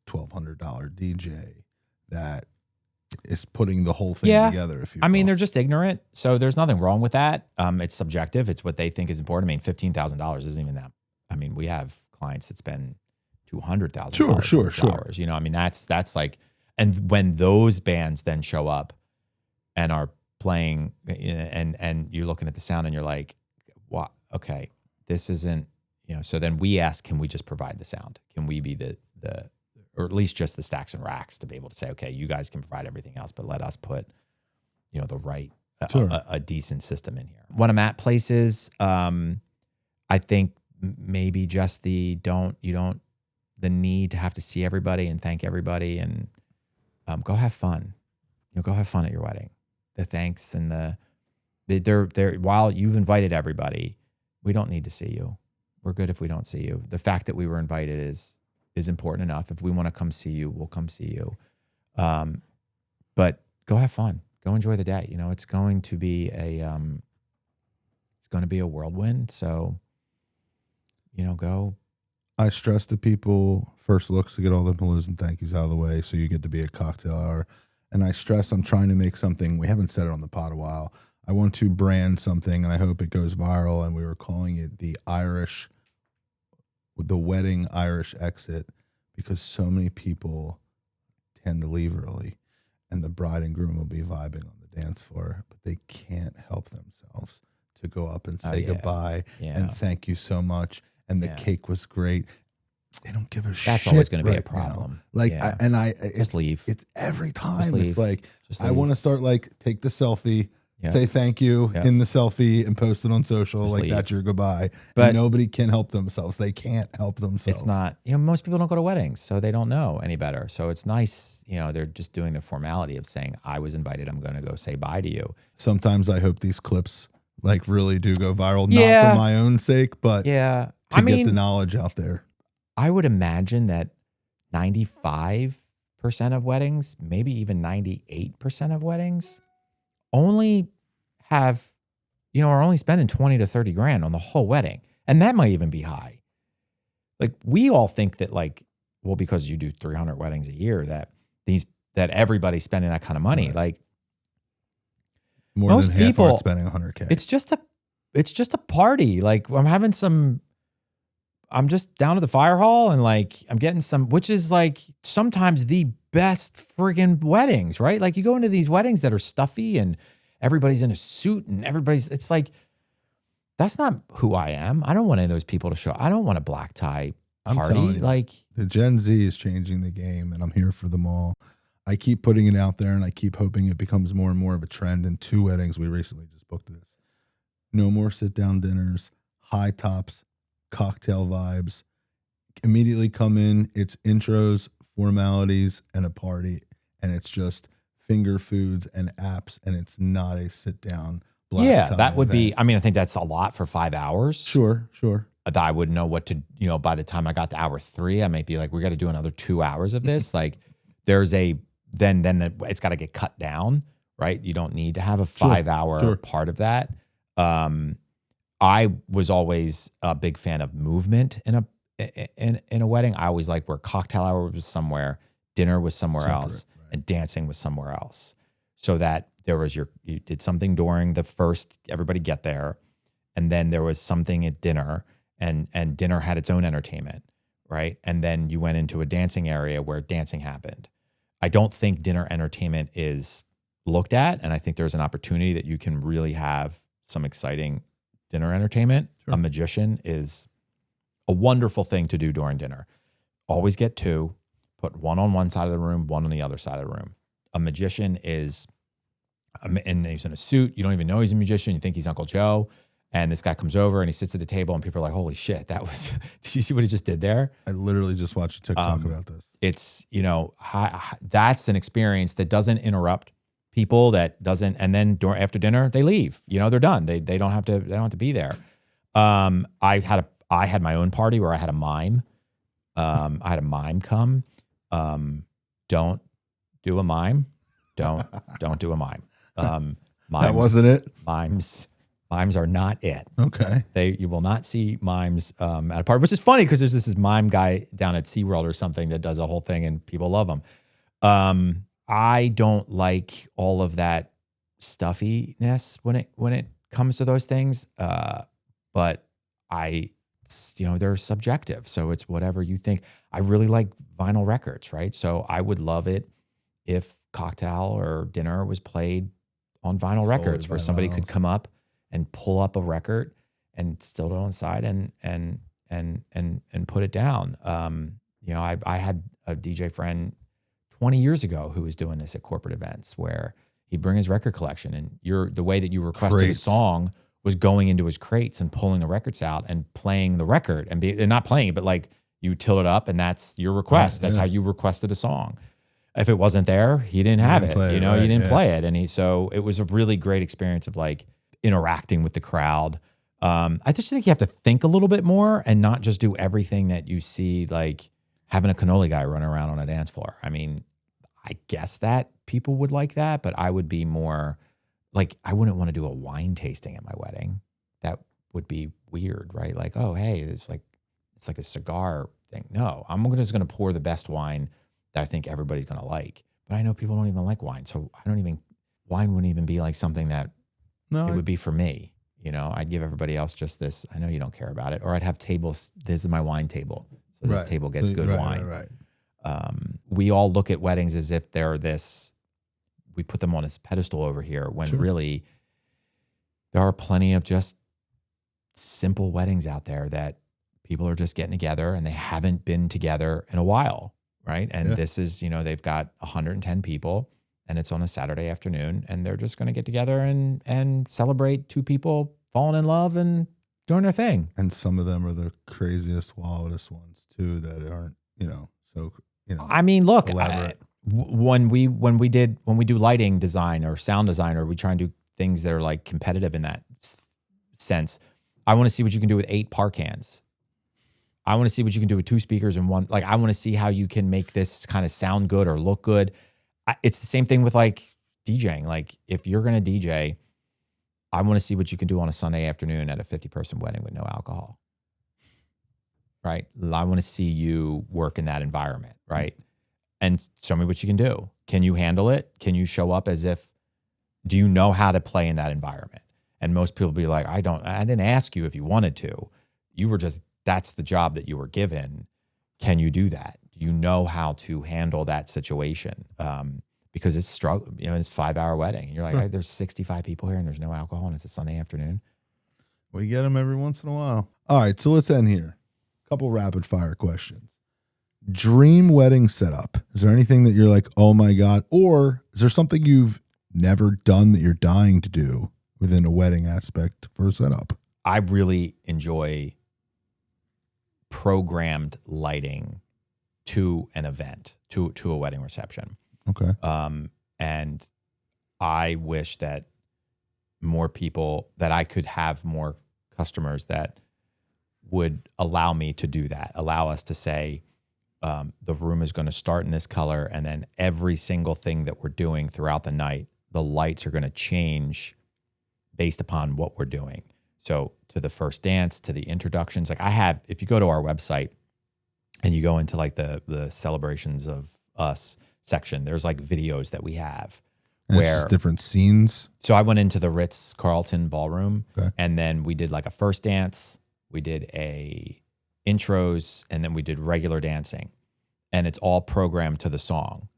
$1,200 DJ that is putting the whole thing together. I mean, they're just ignorant. So there's nothing wrong with that. It's subjective. It's what they think is important. I mean, $15,000 isn't even that. I mean, we have clients that spend $200,000 sure. flowers. I mean, that's like, and when those bands then show up and are playing and you're looking at the sound and you're like, what? Okay, this isn't, so then we ask, can we just provide the sound? Can we be the or at least just the stacks and racks to be able to say, okay, you guys can provide everything else, but let us put, the right, a decent system in here. When I'm at places, I think maybe just the need to have to see everybody and thank everybody and go have fun. Go have fun at your wedding. The thanks and they're while you've invited everybody, we don't need to see you. We're good if we don't see you. The fact that we were invited is important enough. If we want to come see you, we'll come see you. But go have fun. Go enjoy the day. It's going to be a whirlwind. So, go. I stress to people first looks to get all the hellos and thank yous out of the way so you get to be a cocktail hour. And I stress I'm trying to make something, we haven't said it on the pod a while. I want to brand something and I hope it goes viral. And we were calling it the wedding Irish exit, because so many people tend to leave early and the bride and groom will be vibing on the dance floor, but they can't help themselves to go up and say goodbye and thank you so much. And the cake was great. They don't give a shit. That's always going to be a problem. Just leave. It's every time. It's like, I want to start take the selfie, say thank you in the selfie and post it on social. Just leave. That's your goodbye. But and nobody can help themselves. They can't help themselves. It's not, most people don't go to weddings, so they don't know any better. So it's nice, they're just doing the formality of saying, I was invited. I'm going to go say bye to you. Sometimes I hope these clips really do go viral, not for my own sake, but to get the knowledge out there. I would imagine that 95% of weddings, maybe even 98% of weddings only have, are only spending 20 to 30 grand on the whole wedding. And that might even be high. We all think that because you do 300 weddings a year, that everybody's spending that kind of money. Right. More most than half people aren't spending $100K. It's just a party. I'm just down to the fire hall and I'm getting some, which is sometimes the best friggin' weddings, right? You go into these weddings that are stuffy and everybody's in a suit and it's that's not who I am. I don't want any of those people to show. I don't want a black tie I'm party. telling you, Like the Gen Z is changing the game, and I'm here for them all. I keep putting it out there, and I keep hoping it becomes more and more of a trend. In 2 weddings, we recently just booked this. No more sit-down dinners, high tops, cocktail vibes. Immediately come in, it's intros, formalities, and a party, and it's just finger foods and apps, and it's not a sit-down black tie that would event. be. I mean, I think that's a lot for 5 hours. Sure. I wouldn't know what to. By the time I got to hour 3, I might be like, we got to do another 2 hours of this. Like, there's it's got to get cut down, right? You don't need to have a 5-hour part of that. I was always a big fan of movement in a wedding. I always liked where cocktail hour was somewhere, dinner was somewhere else, right, and dancing was somewhere else. So that there was you did something during the first, everybody get there, and then there was something at dinner, and dinner had its own entertainment, right? And then you went into a dancing area where dancing happened. I don't think dinner entertainment is looked at, and I think there's an opportunity that you can really have some exciting dinner entertainment. Sure. A magician is a wonderful thing to do during dinner. Always get 2, put one on one side of the room, one on the other side of the room. A magician is, and he's in a suit. You don't even know he's a magician. You think he's Uncle Joe. And this guy comes over and he sits at the table and people are like, holy shit, that was, did you see what he just did there? I literally just watched a TikTok about this. It's, that's an experience that doesn't interrupt people, and then after dinner, they leave, they're done. They don't have to be there. I had my own party where I had a mime. I had a mime come. Don't do a mime. Don't do a mime. Mimes, that wasn't it? Mimes are not it. Okay. You will not see mimes at a party, which is funny because there's this mime guy down at SeaWorld or something that does a whole thing and people love him. I don't like all of that stuffiness when it comes to those things. But they're subjective. So it's whatever you think. I really like vinyl records, right? So I would love it if cocktail or dinner was played on vinyl records where somebody could come up and pull up a record and still it on the side and put it down. I had a DJ friend 20 years ago who was doing this at corporate events where he'd bring his record collection and the way that you requested a song was going into his crates and pulling the records out and playing the record and not playing it, but like you tilt it up and that's your request. That's how you requested a song. If it wasn't there, he didn't have it. You didn't play it. And so it was a really great experience of like interacting with the crowd. I just think you have to think a little bit more and not just do everything that you see, like having a cannoli guy run around on a dance floor. I mean, I guess that people would like that, but I would be more like, I wouldn't want to do a wine tasting at my wedding. That would be weird, right? Like, oh, hey, it's like a cigar thing. No, I'm just going to pour the best wine that I think everybody's going to like. But I know people don't even like wine. So wine wouldn't even be like something that it would be for me. I'd give everybody else just this. I know you don't care about it. Or I'd have tables. This is my wine table. So this table gets good wine. Right. We all look at weddings as if they're this, we put them on this pedestal over here when really there are plenty of just simple weddings out there that people are just getting together and they haven't been together in a while. Right. And this is, they've got 110 people and it's on a Saturday afternoon and they're just going to get together and celebrate 2 people falling in love and doing their thing. And some of them are the craziest, wildest ones too, that aren't, I mean, look, elaborate. When we do lighting design or sound design, or we try and do things that are like competitive in that sense, I want to see what you can do with 8 par cans. I want to see what you can do with 2 speakers and one. Like, I want to see how you can make this kind of sound good or look good. It's the same thing with like DJing. Like, if you're going to DJ, I want to see what you can do on a Sunday afternoon at a 50-person wedding with no alcohol. Right? I want to see you work in that environment, right? And show me what you can do. Can you handle it? Can you show up do you know how to play in that environment? And most people be like, I didn't ask you if you wanted to. You were that's the job that you were given. Can you do that? Do you know how to handle that situation? Because it's struggle, it's a 5-hour wedding. And you're like, there's 65 people here and there's no alcohol and it's a Sunday afternoon. We get them every once in a while. All right, so let's end here. Couple rapid fire questions. Dream wedding setup. Is there anything that you're like, oh my God? Or is there something you've never done that you're dying to do within a wedding aspect for a setup? I really enjoy programmed lighting to an event, to a wedding reception. Okay. And I wish that more people, that I could have more customers that would allow me to do that, allow us to say, the room is going to start in this color, and then every single thing that we're doing throughout the night, the lights are going to change based upon what we're doing. So to the first dance, to the introductions, like I have, if you go to our website and you go into like the celebrations of us section, there's like videos that we have and where it's just different scenes. So I went into the Ritz-Carlton ballroom, okay, and then we did like a first dance, we did a intros, and then we did regular dancing, and it's all programmed to the song.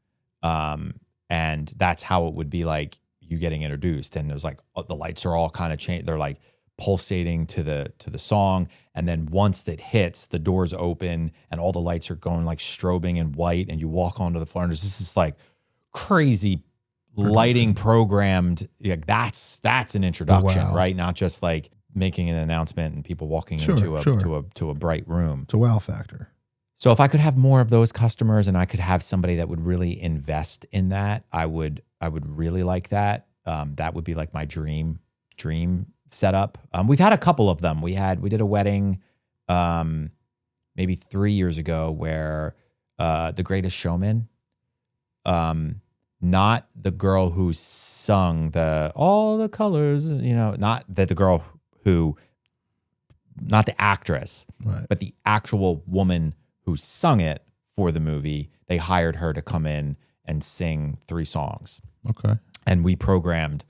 And that's how it would be like you getting introduced. And there's like, the lights are all kind of changed. They're like pulsating to the song. And then once it hits, the doors open and all the lights are going like strobing and white, and you walk onto the floor and there's this like crazy lighting programmed. Like that's an introduction, wow, right? Not just like making an announcement and people walking sure, into a bright room. It's a wow factor. So if I could have more of those customers and I could have somebody that would really invest in that, I would really like that. That would be like my dream setup. We've had a couple of them. We did a wedding maybe 3 years ago where The Greatest Showman, not the girl who sung all the colors, not that the girl who, not the actress, right, but the actual woman who sung it for the movie. They hired her to come in and sing 3 songs. Okay. And we programmed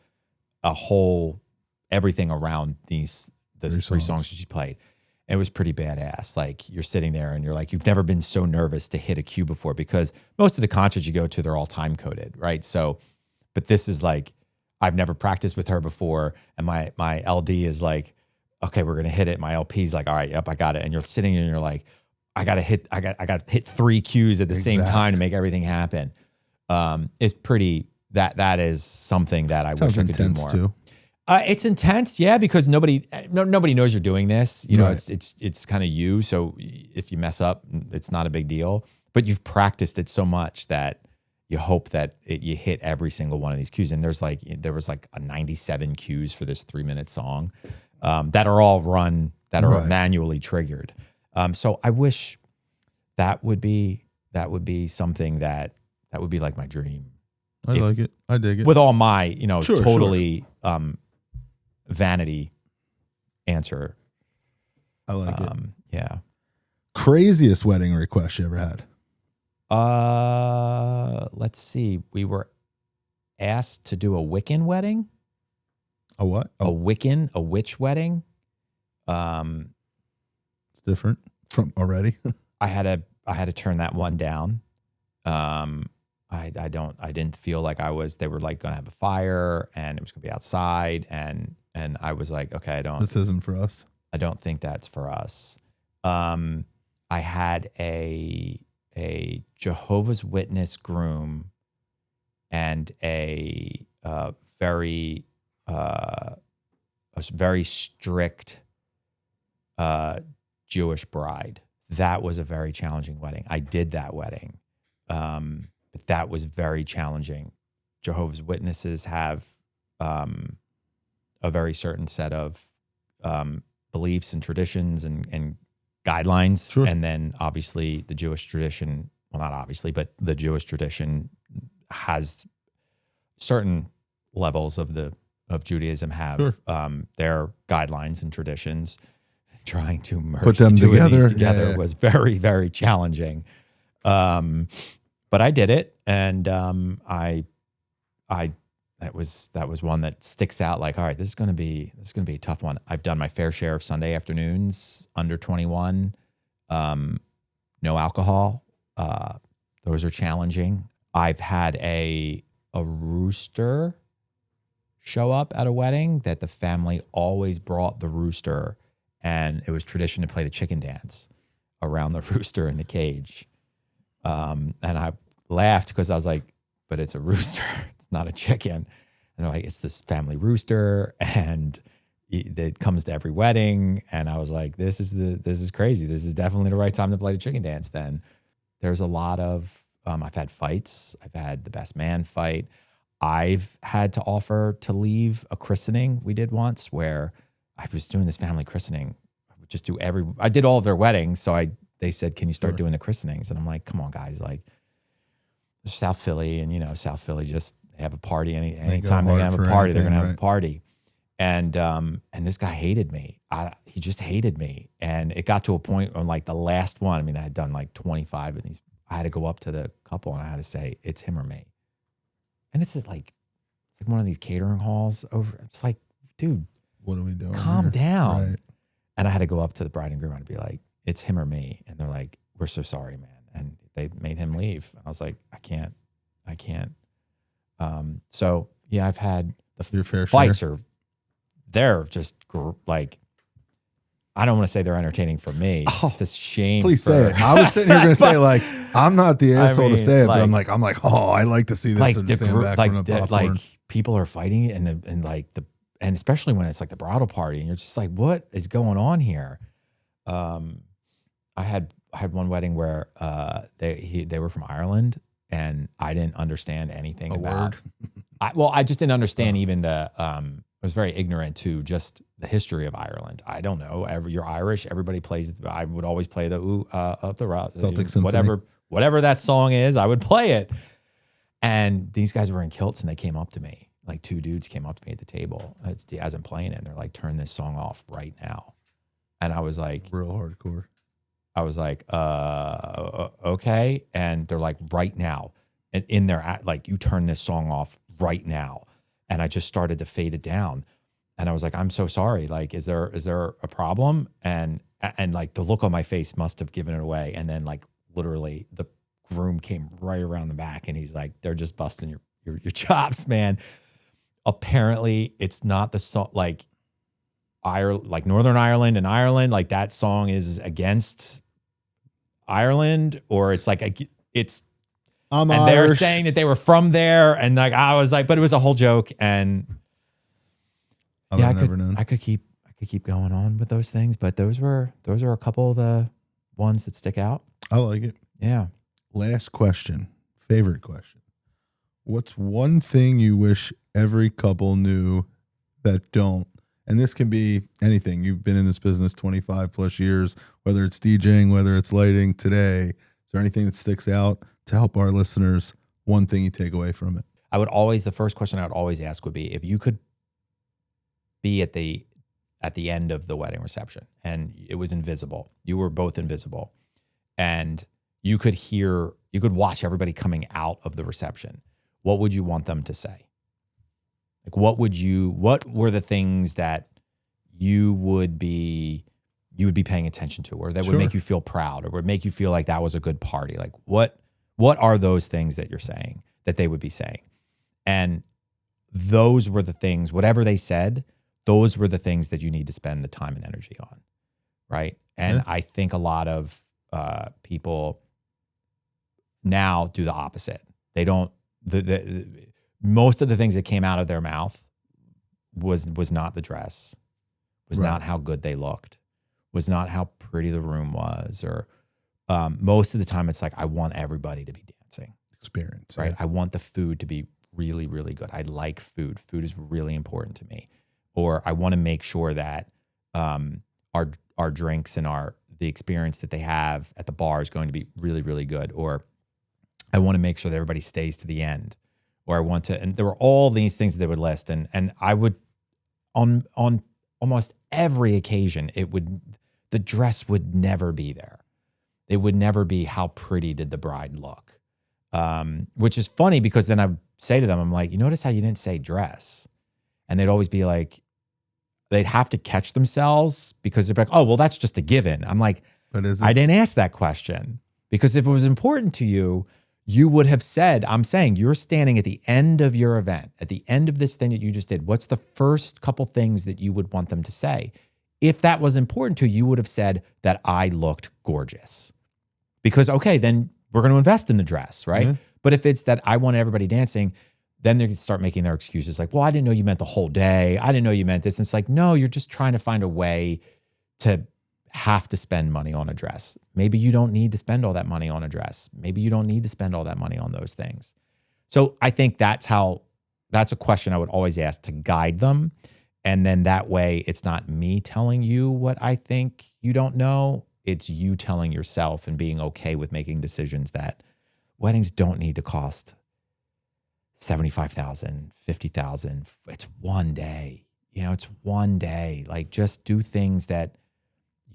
everything around the 3 songs that she played. And it was pretty badass. Like you're sitting there and you're like, you've never been so nervous to hit a cue before, because most of the concerts you go to, they're all time coded, right? So, but this is like, I've never practiced with her before. And my LD is like, okay, we're going to hit it. My LP's like, all right, yep, I got it. And you're sitting and you're like, I got to hit 3 cues at the same time to make everything happen. It's pretty, that is something that I wish I could do more. Too. It's intense, yeah, because nobody knows you're doing this. You know, right, it's kind of you. So if you mess up, it's not a big deal. But you've practiced it so much that you hope that you hit every single one of these cues. And there was like a 97 cues for this 3-minute song that are all run, that are right, manually triggered. So I wish that would be something that would be like my dream. I like it. I dig it. With all my, Sure, totally vanity answer. I like it. Yeah. Craziest wedding request you ever had? Let's see. We were asked to do a Wiccan wedding. A what? A witch wedding. It's different from already. I had to turn that one down. I didn't feel like they were like going to have a fire and it was going to be outside. And I was like, okay, This isn't for us. I don't think that's for us. I had a Jehovah's Witness groom and a very strict Jewish bride. That was a very challenging wedding. I did that wedding. But that was very challenging. Jehovah's Witnesses have a very certain set of beliefs and traditions and guidelines. Sure. And then obviously the Jewish tradition, well, not obviously, but the Jewish tradition has certain levels of Judaism have their guidelines and traditions. Trying to merge Put them the two of these together. together was very, very challenging. But I did it, and that was one that sticks out. Like, all right, this is going to be a tough one. I've done my fair share of Sunday afternoons, under 21, no alcohol. Those are challenging. I've had a rooster show up at a wedding that the family always brought the rooster, and it was tradition to play the chicken dance around the rooster in the cage. And I laughed because I was like, but it's a rooster. It's not a chicken. And they're like, it's this family rooster, and it comes to every wedding. And I was like, this is crazy. This is definitely the right time to play the chicken dance. Then there's a lot of, I've had fights. I've had the best man fight. I've had to offer to leave a christening we did once where I was doing this family christening. I would just I did all of their weddings. So they said, can you start doing the christenings? And I'm like, come on guys. Like South Philly, and South Philly just, they have a party. Anytime they're gonna have a party, they're going to have a party. And this guy hated me. He just hated me. And it got to a point on like the last one. I mean, I had done like 25 of these. I had to go up to the couple and I had to say, it's him or me. And it's like one of these catering halls over. It's like, dude, what are we doing? Calm down. Right. And I had to go up to the bride and groom and be like, it's him or me. And they're like, we're so sorry, man. And they made him leave. And I was like, I can't. So yeah, I've had your fair fights share. They're just like, I don't want to say they're entertaining for me. It's a shame. Please say it. I was sitting here going to say, like, I'm not the asshole to say it, like, but I'm like, oh, I like to see this like and stand back from the popcorn. Like people are fighting and especially when it's like the bridal party and you're just like, what is going on here? I had one wedding where they were from Ireland and I didn't understand anything about. I just didn't understand even I was very ignorant to just the history of Ireland. I don't know. You're Irish. Everybody plays. I would always play the up the route, Celtic Symphony. Whatever that song is. I would play it. And these guys were in kilts, and they came up to me. Like two dudes came up to me at the table as I'm playing it. And they're like, "Turn this song off right now." And I was like, real hardcore. I was like, okay. And they're like, right now. And in their like, you turn this song off right now. And I just started to fade it down. And I was like, I'm so sorry. Like, is there a problem? And like the look on my face must have given it away. And then like literally the groom came right around the back and he's like, they're just busting your chops, man. Apparently it's not the song, like Northern Ireland and Ireland, like that song is against Ireland, or it's like, I'm and Irish. they were saying that they were from there, and like I was like, but it was a whole joke, and I could keep going on with those things, but those are a couple of the ones that stick out. I like it. Yeah. Last question, favorite question. What's one thing you wish every couple knew that don't? And this can be anything. You've been in this business 25 plus years, whether it's DJing, whether it's lighting today. Is there anything that sticks out to help our listeners? One thing you take away from it? The first question I would always ask would be, if you could be at the end of the wedding reception and it was invisible, you were both invisible, and you could watch everybody coming out of the reception, what would you want them to say? Like, what were the things that you would be paying attention to, or that would make you feel proud, or would make you feel like that was a good party? Like what are those things that you're saying that they would be saying? And those were the things, whatever they said, those were the things that you need to spend the time and energy on. Right. And I think a lot of people now do the opposite. They don't, most of the things that came out of their mouth was not the dress, was not how good they looked, was not how pretty the room was, or most of the time it's like, I want everybody to be dancing. Experience. Right. Yeah. I want the food to be really, really good. I like food. Food is really important to me. Or I want to make sure that our drinks and the experience that they have at the bar is going to be really, really good. Or I want to make sure that everybody stays to the end. Or I want to, and there were all these things that they would list. And I would, on almost every occasion, the dress would never be there. It would never be how pretty did the bride look. Which is funny because then I say to them, I'm like, you notice how you didn't say dress? And they'd always be like, they'd have to catch themselves because they're like, oh, well, that's just a given. I'm like, I didn't ask that question, because if it was important to you, you would have said, I'm saying you're standing at the end of your event, at the end of this thing that you just did. What's the first couple things that you would want them to say? If that was important to you, you would have said that I looked gorgeous. Because, okay, then we're going to invest in the dress, right? Yeah. But if it's that I want everybody dancing, then they're going to start making their excuses like, well, I didn't know you meant the whole day. I didn't know you meant this. And it's like, no, you're just trying to find a way to have to spend money on a dress. Maybe you don't need to spend all that money on a dress. Maybe you don't need to spend all that money on those things. So I think that's a question I would always ask to guide them. And then that way it's not me telling you what I think you don't know. It's you telling yourself and being okay with making decisions that weddings don't need to cost $75,000, $50,000. It's one day, it's one day. Like just do things that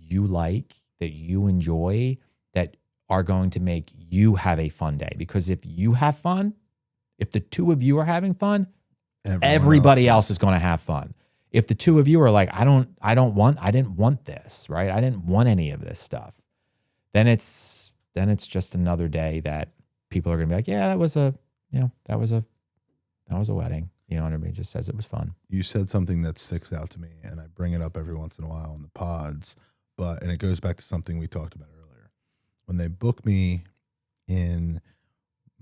you like, that you enjoy, that are going to make you have a fun day. Because if you have fun, if the two of you are having fun, everybody else is going to have fun. If the two of you are like, I didn't want this, right? I didn't want any of this stuff. Then it's just another day that people are going to be like, yeah, that was a wedding. You know what I mean? Just says it was fun. You said something that sticks out to me, and I bring it up every once in a while in the pods, and it goes back to something we talked about earlier. When they booked me in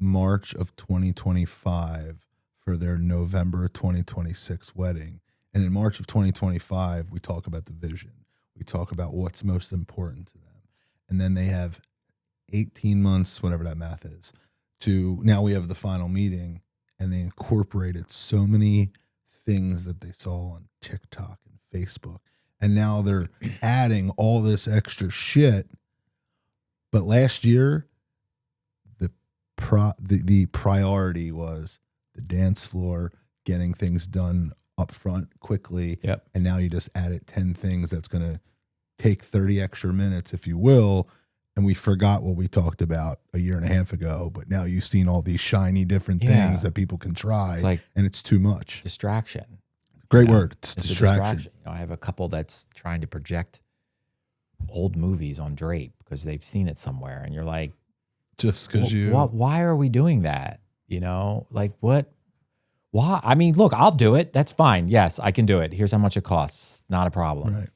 March of 2025 for their November 2026 wedding, and in March of 2025, we talk about the vision. We talk about what's most important to them. And then they have 18 months, whatever that math is, to now we have the final meeting, and they incorporated so many things that they saw on TikTok and Facebook. And now they're adding all this extra shit. But last year, the priority was the dance floor, getting things done up front quickly. Yep. And now you just added 10 things that's going to take 30 extra minutes, if you will. And we forgot what we talked about a year and a half ago, but now you've seen all these shiny different things that people can try, and it's too much. Distraction. Great word. It's distraction. I have a couple that's trying to project old movies on Drape because they've seen it somewhere, and you're like, just because why are we doing that? Like what? Why? I mean, look, I'll do it. That's fine. Yes, I can do it. Here's how much it costs. Not a problem. Right.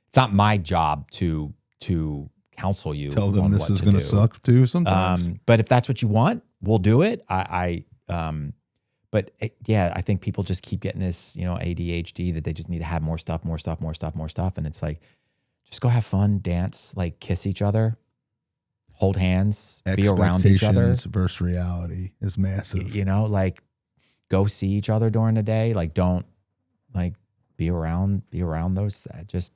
It's not my job to counsel you. Tell them this is going to suck too sometimes. But if that's what you want, we'll do it. But I think people just keep getting this, ADHD that they just need to have more stuff. And it's like, just go have fun, dance, like kiss each other, hold hands, be around each other. Expectations versus reality is massive. Like go see each other during the day. Like don't like be around those just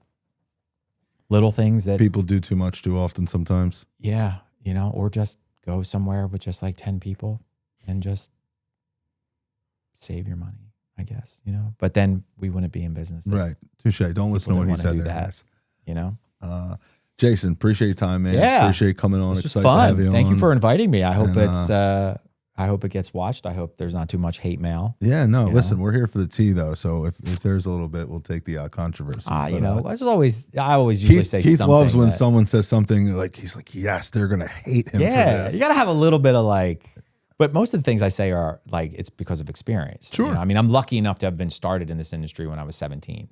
little things that people do too much too often sometimes. Yeah. Or just go somewhere with just like 10 people and just save your money, I guess, but then we wouldn't be in business. Right. Touche. Don't listen to what he said there, guys. Jason, appreciate your time, man. Yeah. Appreciate coming on. This was fun. Thank you for inviting me. I hope I hope it gets watched. I hope there's not too much hate mail. Yeah, no, listen, we're here for the tea though. So if there's a little bit, we'll take the controversy. I always usually say Keith something. Loves when someone says something like, he's like, yes, they're going to hate him for this. You got to have a little bit of but most of the things I say are like, it's because of experience. Sure. I mean, I'm lucky enough to have been started in this industry when I was 17.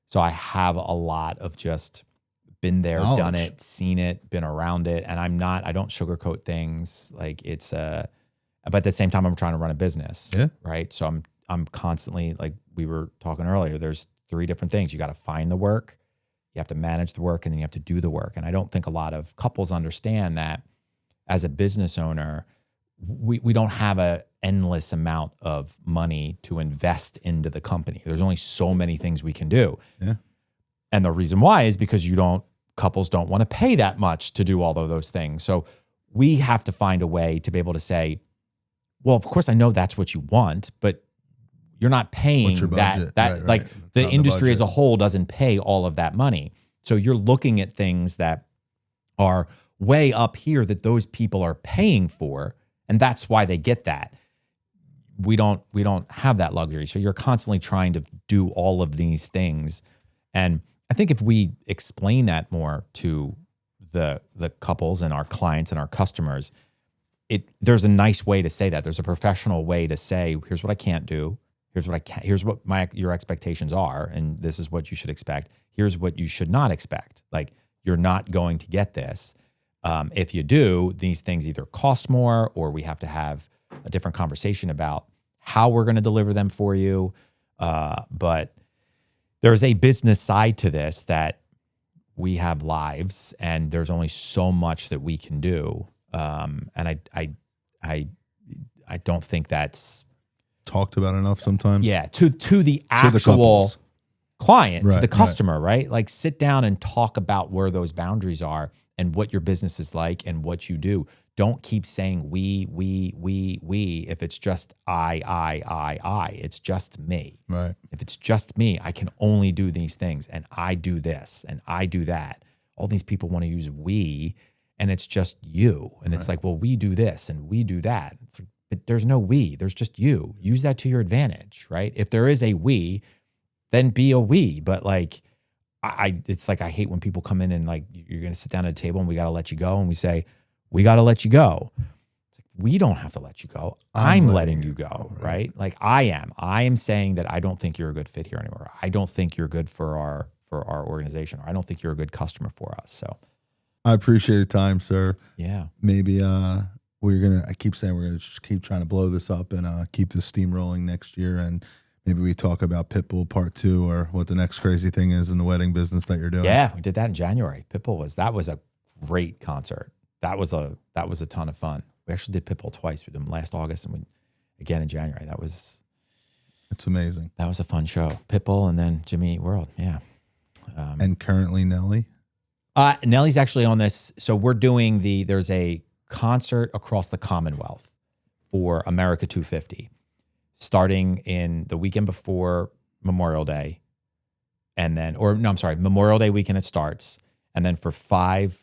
So I have a lot of just been there, done it, seen it, been around it. And I don't sugarcoat things. Like it's but at the same time, I'm trying to run a business. Yeah. Right. So I'm constantly, like we were talking earlier, there's 3 different things. You got to find the work, you have to manage the work, and then you have to do the work. And I don't think a lot of couples understand that as a business owner, we don't have a endless amount of money to invest into the company. There's only so many things we can do. Yeah. And the reason why is because couples don't want to pay that much to do all of those things. So we have to find a way to be able to say, well, of course I know that's what you want, but you're not paying that right. Like the industry as a whole doesn't pay all of that money. So you're looking at things that are way up here that those people are paying for. And that's why they get that. We don't have that luxury. So you're constantly trying to do all of these things. And I think if we explain that more to the couples and our clients and our customers, there's a nice way to say that. There's a professional way to say, here's what I can't do. Here's what I can. Here's what your expectations are, and this is what you should expect. Here's what you should not expect. Like, you're not going to get this. If you do, these things either cost more, or we have to have a different conversation about how we're going to deliver them for you. But there's a business side to this, that we have lives, and there's only so much that we can do. And I don't think that's talked about enough sometimes. Yeah, to the actual client, to the customer, right? Like, sit down and talk about where those boundaries are and what your business is like and what you do. Don't keep saying we if it's just I. It's just me. Right. If it's just me, I can only do these things, and I do this and I do that. All these people want to use we, and it's just you. And it's like, well, we do this and we do that. It's like, but there's no we, there's just you. Use that to your advantage, right? If there is a we, then be a we. But like, it's like, I hate when people come in and like, you're going to sit down at a table and we got to let you go. And we say, we got to let you go. It's like, we don't have to let you go. I'm letting you go, right? Like, I am saying that I don't think you're a good fit here anymore. I don't think you're good for our organization, or I don't think you're a good customer for us. So I appreciate your time, sir. Yeah. Maybe I keep saying we're gonna just keep trying to blow this up and keep this steam rolling next year, and maybe we talk about Pitbull Part 2, or what the next crazy thing is in the wedding business that you're doing. Yeah, we did that in January. Pitbull was a great concert. That was a ton of fun. We actually did Pitbull twice. We did them last August and again in January. It's amazing. That was a fun show. Pitbull and then Jimmy Eat World. Yeah. And currently Nelly? Nelly's actually on this. So we're doing there's a concert across the Commonwealth for America 250, starting in the weekend before Memorial Day. Memorial Day weekend it starts. And then for 5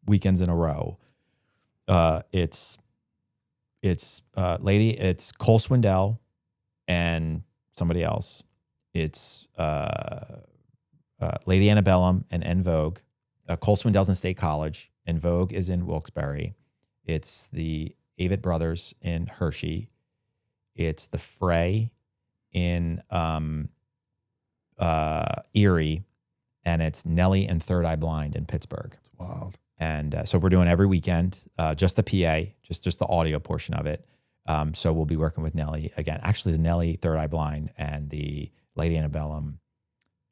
weekends in a row, it's Cole Swindell and somebody else. It's Lady Antebellum and En Vogue. Cole Swindell's in State College. En Vogue is in Wilkes-Barre. It's the Avett Brothers in Hershey. It's the Fray in Erie. And it's Nelly and Third Eye Blind in Pittsburgh. It's wild. And so we're doing every weekend, just the PA, just the audio portion of it. So we'll be working with Nelly again. Actually, the Nelly, Third Eye Blind, and the Lady Antebellum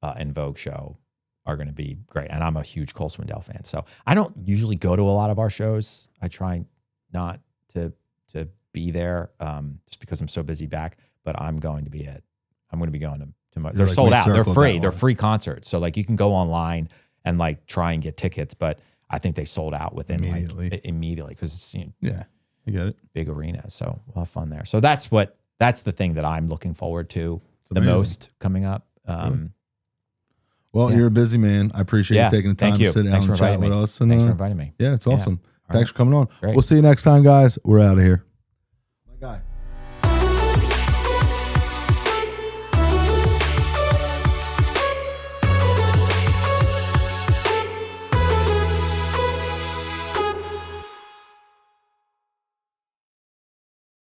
En Vogue show are going to be great. And I'm a huge Cole Swindell fan. So I don't usually go to a lot of our shows. I try not to be there just because I'm so busy back. But I'm going to be going to my, they're sold out. They're free. They're free concerts. So like, you can go online and like try and get tickets, but I think they sold out within immediately because it's yeah, you get it, big arena. So we'll have fun there. So that's the thing that I'm looking forward to the most coming up. Well, you're a busy man. I appreciate you taking the time to sit down and chat with us. And, thanks for inviting me. Yeah, it's awesome. Thanks for coming on. Great. We'll see you next time, guys. We're out of here. My guy.